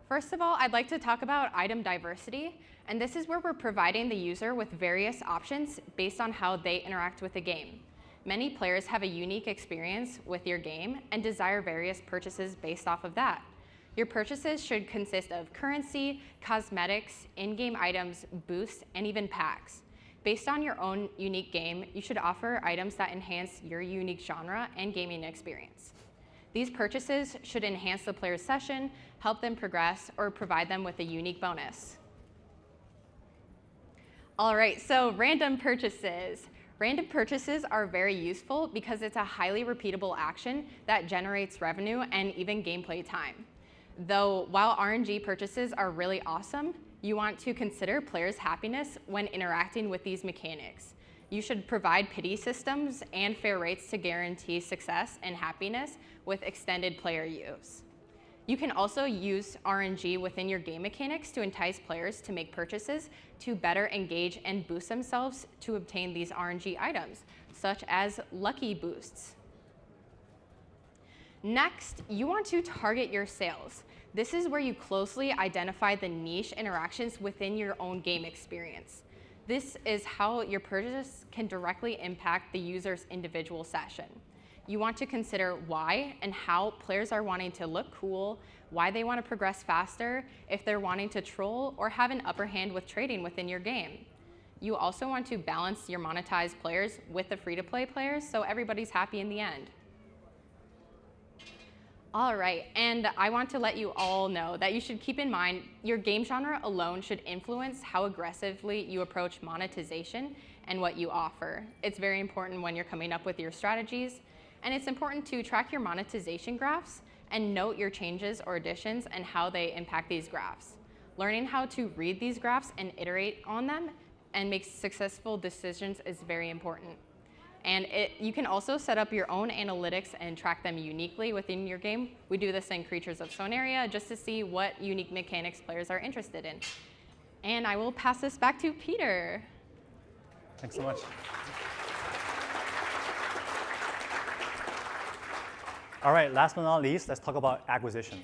First of all, I'd like to talk about item diversity, and this is where we're providing the user with various options based on how they interact with the game. Many players have a unique experience with your game and desire various purchases based off of that. Your purchases should consist of currency, cosmetics, in-game items, boosts, and even packs. Based on your own unique game, you should offer items that enhance your unique genre and gaming experience. These purchases should enhance the player's session, help them progress, or provide them with a unique bonus. All right, so random purchases. Random purchases are very useful because it's a highly repeatable action that generates revenue and even gameplay time. Though while RNG purchases are really awesome, you want to consider players' happiness when interacting with these mechanics. You should provide pity systems and fair rates to guarantee success and happiness with extended player use. You can also use RNG within your game mechanics to entice players to make purchases to better engage and boost themselves to obtain these RNG items, such as lucky boosts. Next, you want to target your sales. This is where you closely identify the niche interactions within your own game experience. This is how your purchase can directly impact the user's individual session. You want to consider why and how players are wanting to look cool, why they want to progress faster, if they're wanting to troll or have an upper hand with trading within your game. You also want to balance your monetized players with the free-to-play players so everybody's happy in the end. All right, and I want to let you all know that you should keep in mind your game genre alone should influence how aggressively you approach monetization and what you offer. It's very important when you're coming up with your strategies, and it's important to track your monetization graphs and note your changes or additions and how they impact these graphs. Learning how to read these graphs and iterate on them and make successful decisions is very important. And you can also set up your own analytics and track them uniquely within your game. We do this in Creatures of Sonaria just to see what unique mechanics players are interested in. And I will pass this back to Peter. Thanks so much. All right, last but not least, let's talk about acquisition.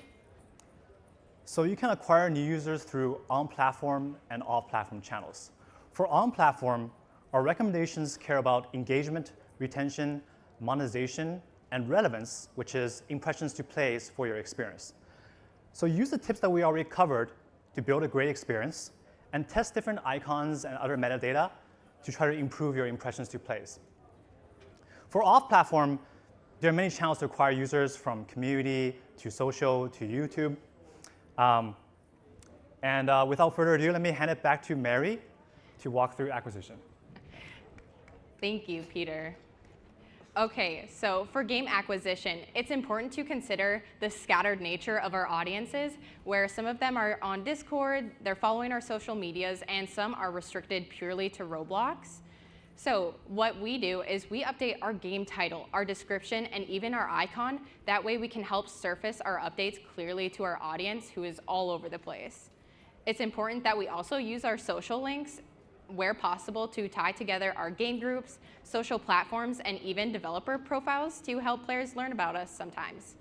So you can acquire new users through on-platform and off-platform channels. For on-platform, our recommendations care about engagement, retention, monetization, and relevance, which is impressions to plays for your experience. So use the tips that we already covered to build a great experience and test different icons and other metadata to try to improve your impressions to plays. For off-platform, there are many channels to acquire users, from community to social to YouTube. Without further ado, let me hand it back to Mary to walk through acquisition. Thank you, Peter. Okay, so for game acquisition, it's important to consider the scattered nature of our audiences, where some of them are on Discord, they're following our social medias, and some are restricted purely to Roblox. So what we do is we update our game title, our description, and even our icon. That way we can help surface our updates clearly to our audience who is all over the place. It's important that we also use our social links where possible to tie together our game groups, social platforms, and even developer profiles to help players learn about us sometimes.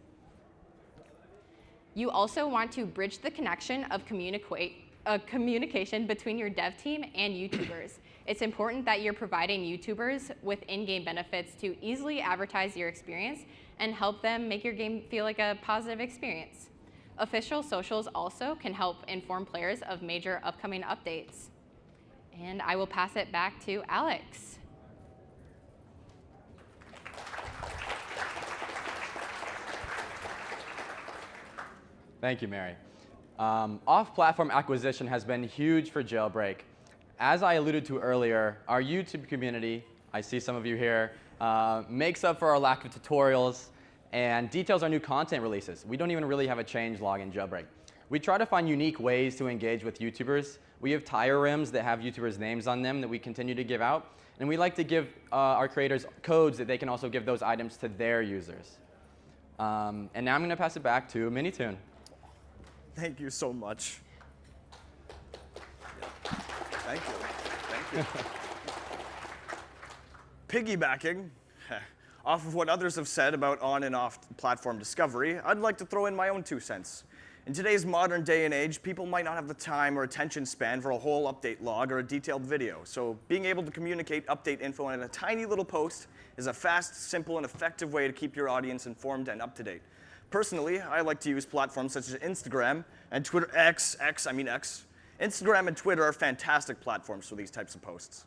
You also want to bridge the connection of communication between your dev team and YouTubers. It's important that you're providing YouTubers with in-game benefits to easily advertise your experience and help them make your game feel like a positive experience. Official socials also can help inform players of major upcoming updates. And I will pass it back to Alex. Thank you, Mary. Off-platform acquisition has been huge for Jailbreak. As I alluded to earlier, our YouTube community, I see some of you here, makes up for our lack of tutorials and details our new content releases. We don't even really have a change log in Jailbreak. We try to find unique ways to engage with YouTubers. We have tire rims that have YouTubers' names on them that we continue to give out. And we like to give our creators codes that they can also give those items to their users. And now I'm going to pass it back to Minitoon. Thank you so much. Thank you. Thank you. Piggybacking off of what others have said about on and off platform discovery, I'd like to throw in my own 2 cents. In today's modern day and age, people might not have the time or attention span for a whole update log or a detailed video. So being able to communicate update info in a tiny little post is a fast, simple, and effective way to keep your audience informed and up to date. Personally, I like to use platforms such as Instagram and Twitter. X. Instagram and Twitter are fantastic platforms for these types of posts.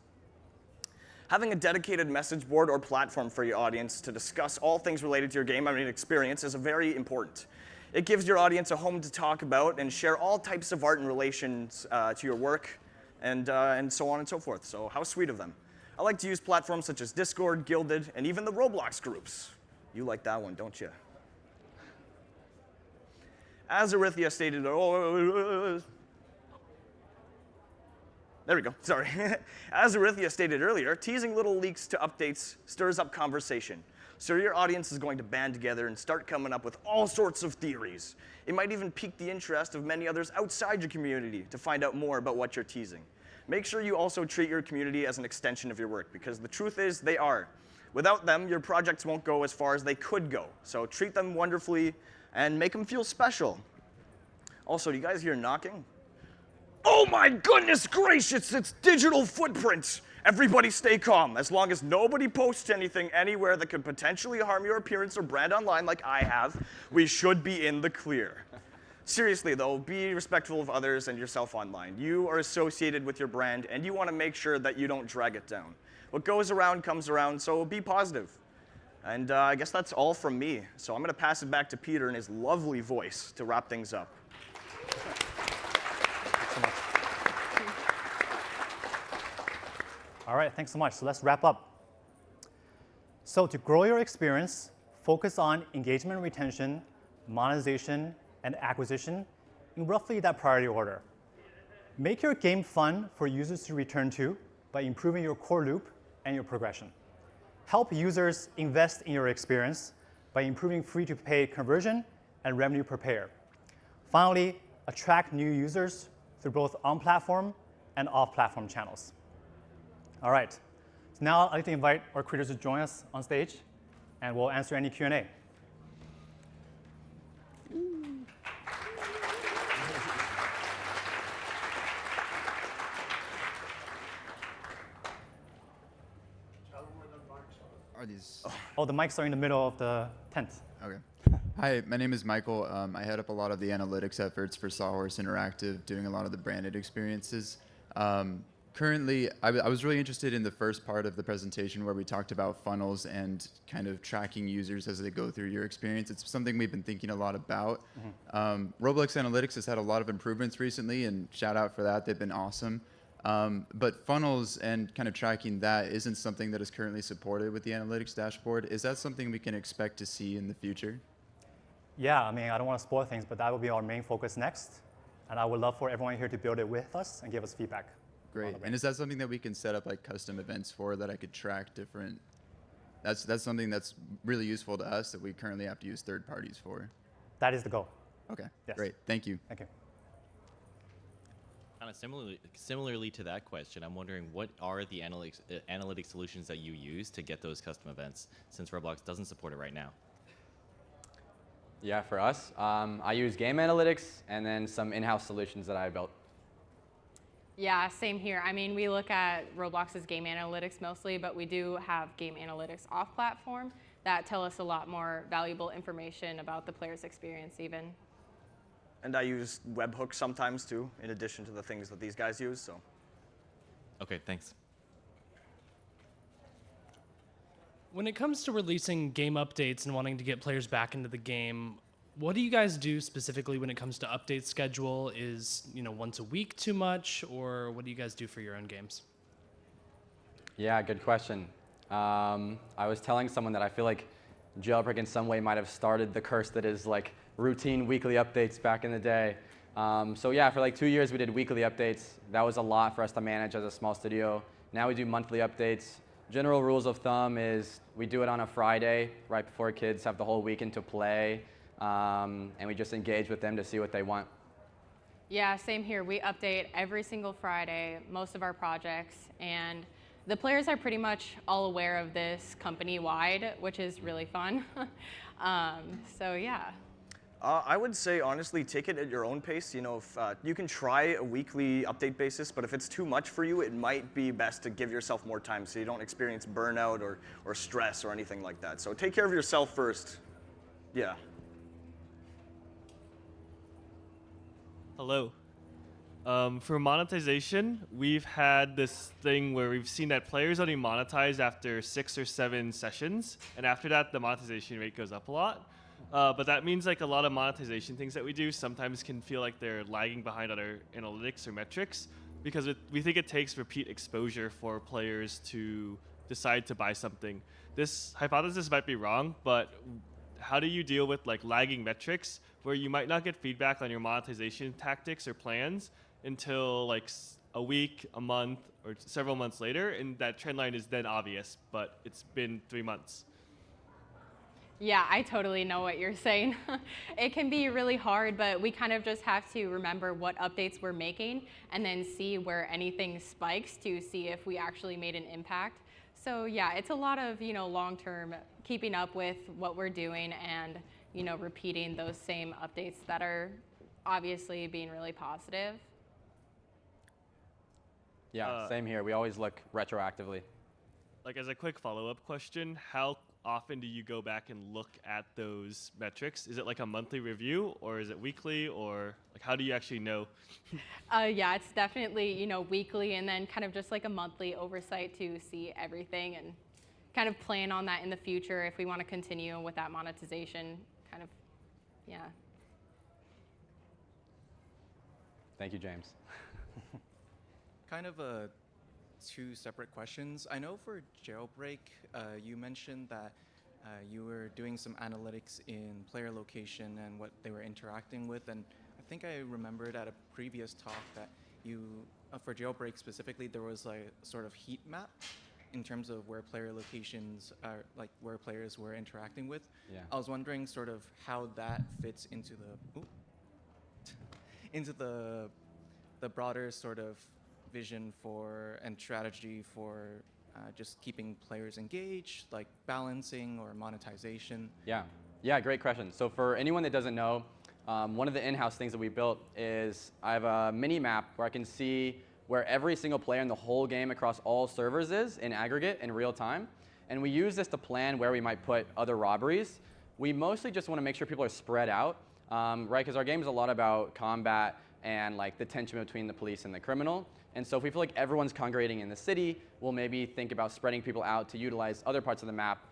Having a dedicated message board or platform for your audience to discuss all things related to your game experience is very important. It gives your audience a home to talk about and share all types of art in relation to your work and so on and so forth. So how sweet of them. I like to use platforms such as Discord, Guilded, and even the Roblox groups. You like that one, don't you? As Arithia stated, there we go, sorry. As Arithia stated earlier, teasing little leaks to updates stirs up conversation. So your audience is going to band together and start coming up with all sorts of theories. It might even pique the interest of many others outside your community to find out more about what you're teasing. Make sure you also treat your community as an extension of your work, because the truth is they are. Without them, your projects won't go as far as they could go. So treat them wonderfully and make them feel special. Also, do you guys hear knocking? Oh my goodness gracious, it's digital footprints. Everybody stay calm. As long as nobody posts anything anywhere that could potentially harm your appearance or brand online like I have, we should be in the clear. Seriously though, be respectful of others and yourself online. You are associated with your brand and you want to make sure that you don't drag it down. What goes around comes around, so be positive. And I guess that's all from me. So I'm going to pass it back to Peter in his lovely voice to wrap things up. All right, thanks so much. So let's wrap up. So to grow your experience, focus on engagement and retention, monetization, and acquisition in roughly that priority order. Make your game fun for users to return to by improving your core loop and your progression. Help users invest in your experience by improving free-to-pay conversion and revenue per payer. Finally, attract new users through both on-platform and off-platform channels. All right, so now I'd like to invite our creators to join us on stage, and we'll answer any Q&A. Are these? Oh, the mics are in the middle of the tent. Okay. Hi, my name is Michael. I head up a lot of the analytics efforts for Sawhorse Interactive, doing a lot of the branded experiences. Currently, I was really interested in the first part of the presentation where we talked about funnels and kind of tracking users as they go through your experience. It's something we've been thinking a lot about. Roblox Analytics has had a lot of improvements recently, and shout out for that. They've been awesome. But funnels and kind of tracking that isn't something that is currently supported with the analytics dashboard. Is that something we can expect to see in the future? Yeah, I mean, I don't want to spoil things, but that will be our main focus next. And I would love for everyone here to build it with us and give us feedback. Great. And is that something that we can set up like custom events for, that I could track different? That's something that's really useful to us that we currently have to use third parties for. That is the goal. Okay, yes. Great. Thank you. Thank you. Kind of similarly to that question, I'm wondering what are the analytics solutions that you use to get those custom events, since Roblox doesn't support it right now? Yeah, for us, I use game analytics and then some in-house solutions that I built. Yeah, same here. I mean, we look at Roblox's game analytics mostly, but we do have game analytics off-platform that tell us a lot more valuable information about the player's experience even. And I use webhooks sometimes too, in addition to the things that these guys use. So. Okay, thanks. When it comes to releasing game updates and wanting to get players back into the game, what do you guys do specifically when it comes to update schedule? Is, once a week too much, or what do you guys do for your own games? Yeah, good question. I was telling someone that I feel like Jailbreak in some way might have started the curse that is like routine weekly updates back in the day. So yeah, for like 2 years we did weekly updates. That was a lot for us to manage as a small studio. Now we do monthly updates. General rules of thumb is we do it on a Friday right before kids have the whole weekend to play. And we just engage with them to see what they want. Yeah, same here. We update every single Friday, most of our projects, and the players are pretty much all aware of this company-wide, which is really fun. So yeah. I would say, honestly, take it at your own pace. You know, if you can try a weekly update basis, but if it's too much for you, it might be best to give yourself more time so you don't experience burnout or stress or anything like that. So take care of yourself first. Yeah. Hello. For monetization, we've had this thing where we've seen that players only monetize after 6 or 7 sessions, and after that, the monetization rate goes up a lot. But that means like a lot of monetization things that we do sometimes can feel like they're lagging behind other analytics or metrics because we think it takes repeat exposure for players to decide to buy something. This hypothesis might be wrong, but how do you deal with like lagging metrics where you might not get feedback on your monetization tactics or plans until like a week, a month, or several months later, and that trend line is then obvious, but it's been 3 months? Yeah, I totally know what you're saying. It can be really hard, but we kind of just have to remember what updates we're making and then see where anything spikes to see if we actually made an impact. So yeah, it's a lot of, long-term keeping up with what we're doing and, repeating those same updates that are obviously being really positive. Yeah, same here. We always look retroactively. Like as a quick follow-up question, how often do you go back and look at those metrics? Is it like a monthly review or is it weekly, or like how do you actually know? Yeah, it's definitely, weekly and then kind of just like a monthly oversight to see everything and kind of plan on that in the future if we want to continue with that monetization kind of, yeah. Thank you, James. Kind of two separate questions. I know for Jailbreak, you mentioned that you were doing some analytics in player location and what they were interacting with, and I think I remembered at a previous talk that you, for Jailbreak specifically, there was like sort of heat map in terms of where player locations are, like where players were interacting with. Yeah. I was wondering sort of how that fits into the broader sort of vision for and strategy for just keeping players engaged, like balancing or monetization. Yeah, great question. So for anyone that doesn't know, one of the in-house things that we built is I have a mini map where I can see where every single player in the whole game across all servers is in aggregate in real time. And we use this to plan where we might put other robberies. We mostly just want to make sure people are spread out, right? Because our game is a lot about combat and like the tension between the police and the criminal. And so if we feel like everyone's congregating in the city, we'll maybe think about spreading people out to utilize other parts of the map.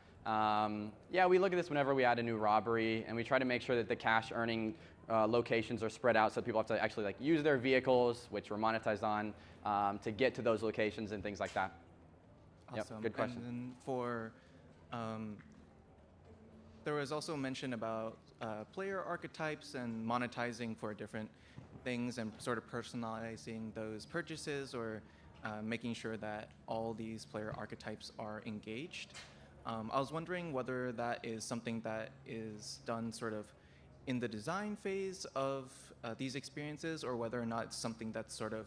Yeah, we look at this whenever we add a new robbery, and we try to make sure that the cash earning locations are spread out so people have to actually like use their vehicles, which we're monetized on, to get to those locations and things like that. Awesome. Yep, good question. And then for, there was also mention about player archetypes and monetizing for different things and sort of personalizing those purchases or making sure that all these player archetypes are engaged. I was wondering whether that is something that is done sort of in the design phase of these experiences, or whether or not it's something that's sort of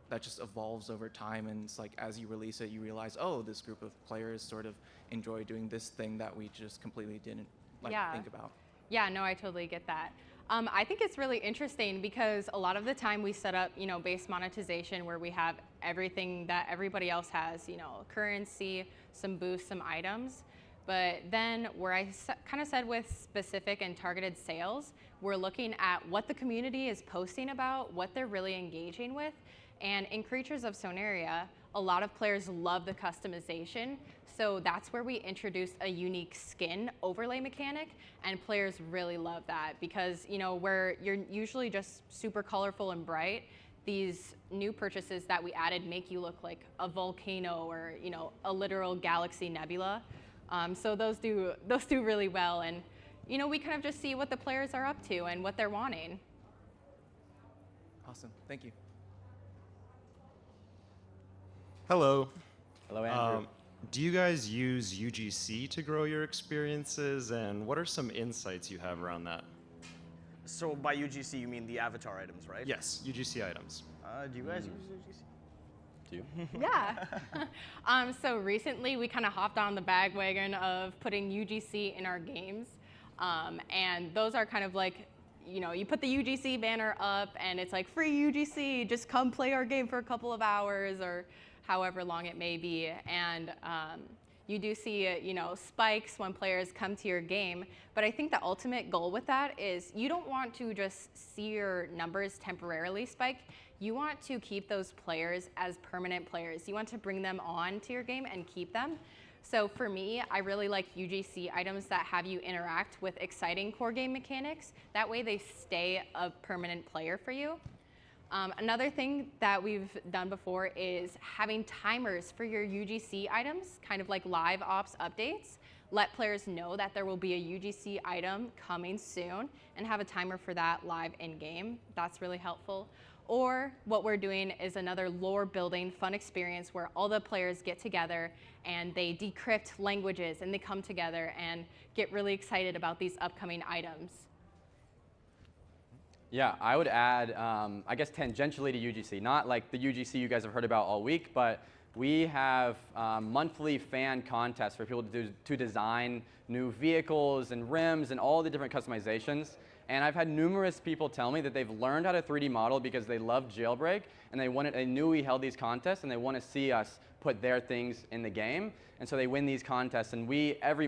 that just evolves over time, and it's like as you release it, you realize, oh, this group of players sort of enjoy doing this thing that we just completely didn't think about. Yeah, no, I totally get that. I think it's really interesting because a lot of the time we set up, base monetization where we have everything that everybody else has, currency, some boosts, some items. But then where I kind of said with specific and targeted sales, we're looking at what the community is posting about, what they're really engaging with. And in Creatures of Sonaria, a lot of players love the customization. So that's where we introduced a unique skin overlay mechanic, and players really love that because, where you're usually just super colorful and bright, these new purchases that we added make you look like a volcano or, a literal galaxy nebula. So those do really well, and we kind of just see what the players are up to and what they're wanting. Awesome, thank you. Hello. Hello, Andrew. Do you guys use UGC to grow your experiences, and what are some insights you have around that? So by UGC, you mean the avatar items, right? Yes, UGC items. Do you guys use UGC? Do you? Yeah. So recently we kind of hopped on the bandwagon of putting UGC in our games. And those are kind of like, you know, you put the UGC banner up and it's like free UGC, just come play our game for a couple of hours or however long it may be. And you do see, you know, spikes when players come to your game. But I think the ultimate goal with that is you don't want to just see your numbers temporarily spike. You want to keep those players as permanent players. You want to bring them on to your game and keep them. So for me, I really like UGC items that have you interact with exciting core game mechanics. That way they stay a permanent player for you. Another thing that we've done before is having timers for your UGC items, kind of like live ops updates. Let players know that there will be a UGC item coming soon and have a timer for that live in-game. That's really helpful. Or what we're doing is another lore building fun experience where all the players get together and they decrypt languages and they come together and get really excited about these upcoming items. Yeah, I would add, I guess tangentially to UGC, not like the UGC you guys have heard about all week, but we have monthly fan contests for people to design new vehicles and rims and all the different customizations. And I've had numerous people tell me that they've learned how to 3D model because they love Jailbreak and they knew we held these contests and they want to see us put their things in the game. And so they win these contests, and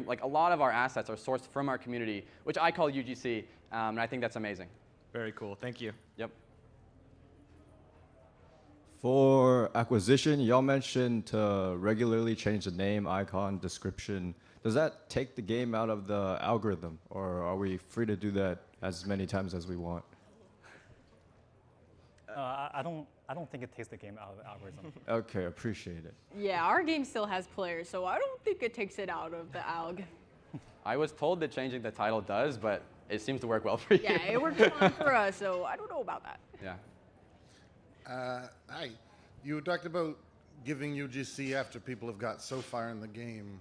like a lot of our assets are sourced from our community, which I call UGC, and I think that's amazing. Very cool. Thank you. Yep. For acquisition, y'all mentioned to regularly change the name, icon, description. Does that take the game out of the algorithm, or are we free to do that as many times as we want? I don't think it takes the game out of the algorithm. Okay, appreciate it. Yeah, our game still has players, so I don't think it takes it out of the alg. I was told that changing the title does, but it seems to work well for you. Yeah, it works fine for us, so I don't know about that. Yeah. Hi. You talked about giving UGC after people have got so far in the game.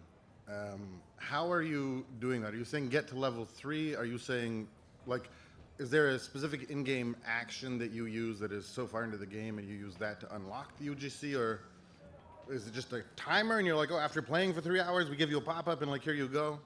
How are you doing that? Are you saying get to level 3? Are you saying, like, is there a specific in-game action that you use that is so far into the game and you use that to unlock the UGC, or is it just a timer and you're like, oh, after playing for 3 hours, we give you a pop-up and like, here you go?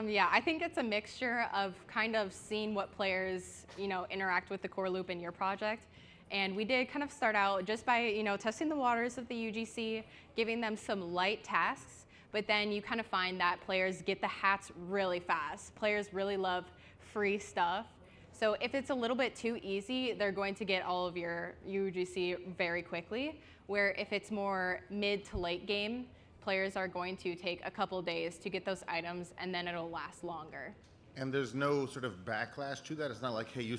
Yeah, I think it's a mixture of kind of seeing what players, you know, interact with the core loop in your project. And we did kind of start out just by, you know, testing the waters of the UGC, giving them some light tasks, but then you kind of find that players get the hats really fast. Players really love free stuff. So if it's a little bit too easy, they're going to get all of your UGC very quickly, where if it's more mid to late game, players are going to take a couple days to get those items, and then it'll last longer. And there's no sort of backlash to that? It's not like, hey, you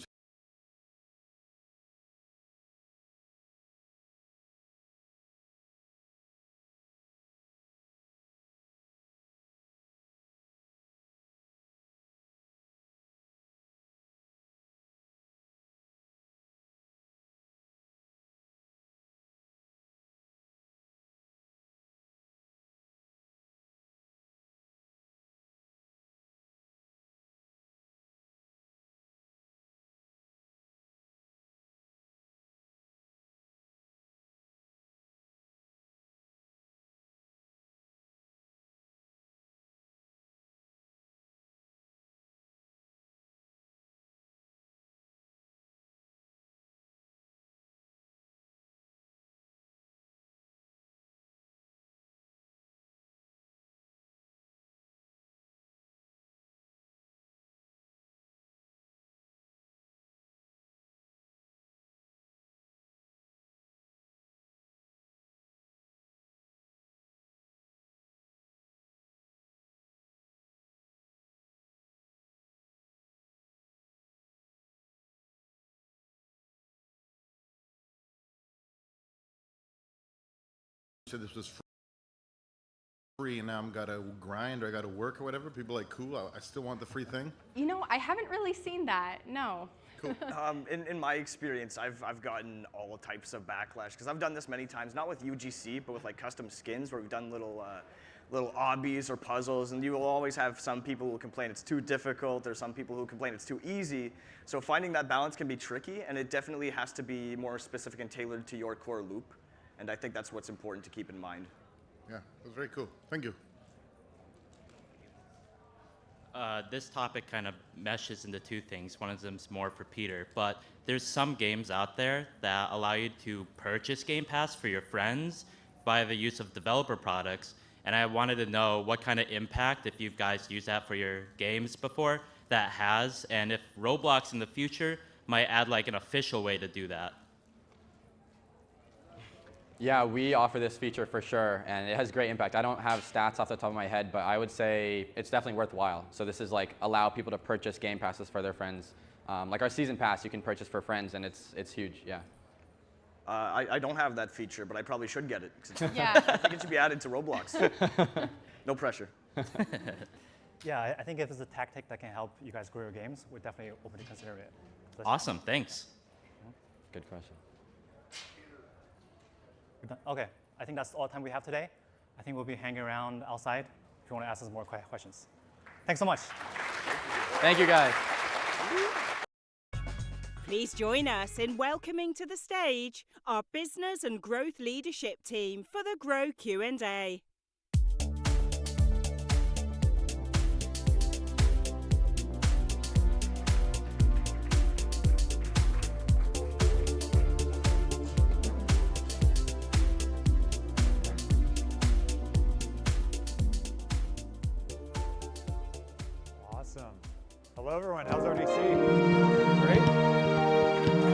said this was free and now I'm got to grind or I got to work or whatever, people are like, cool, I still want the free thing? You know, I haven't really seen that, no. Cool. In my experience, I've gotten all types of backlash because I've done this many times, not with UGC, but with like custom skins where we've done little little obbies or puzzles, and you will always have some people who complain it's too difficult, or some people who complain it's too easy. So finding that balance can be tricky, and it definitely has to be more specific and tailored to your core loop. And I think that's what's important to keep in mind. Yeah, that's very cool. Thank you. This topic kind of meshes into two things. One of them's more for Peter, but there's some games out there that allow you to purchase Game Pass for your friends via the use of developer products. And I wanted to know what kind of impact, if you guys used that for your games before, that has, and if Roblox in the future might add like an official way to do that. Yeah, we offer this feature for sure, and it has great impact. I don't have stats off the top of my head, but I would say it's definitely worthwhile. So this is like allow people to purchase Game Passes for their friends. Like our season pass, you can purchase for friends, and it's huge. Yeah. I don't have that feature, but I probably should get it. 'Cause Yeah. I think it should be added to Roblox. No pressure. Yeah, I think if it's a tactic that can help you guys grow your games, we're definitely open to consider it. Awesome, thanks. Good question. Okay, I think that's all the time we have today. I think we'll be hanging around outside if you want to ask us more questions. Thanks so much. Thank you, guys. Please join us in welcoming to the stage our business and growth leadership team for the Grow Q&A. Awesome. Hello, everyone. How's RDC?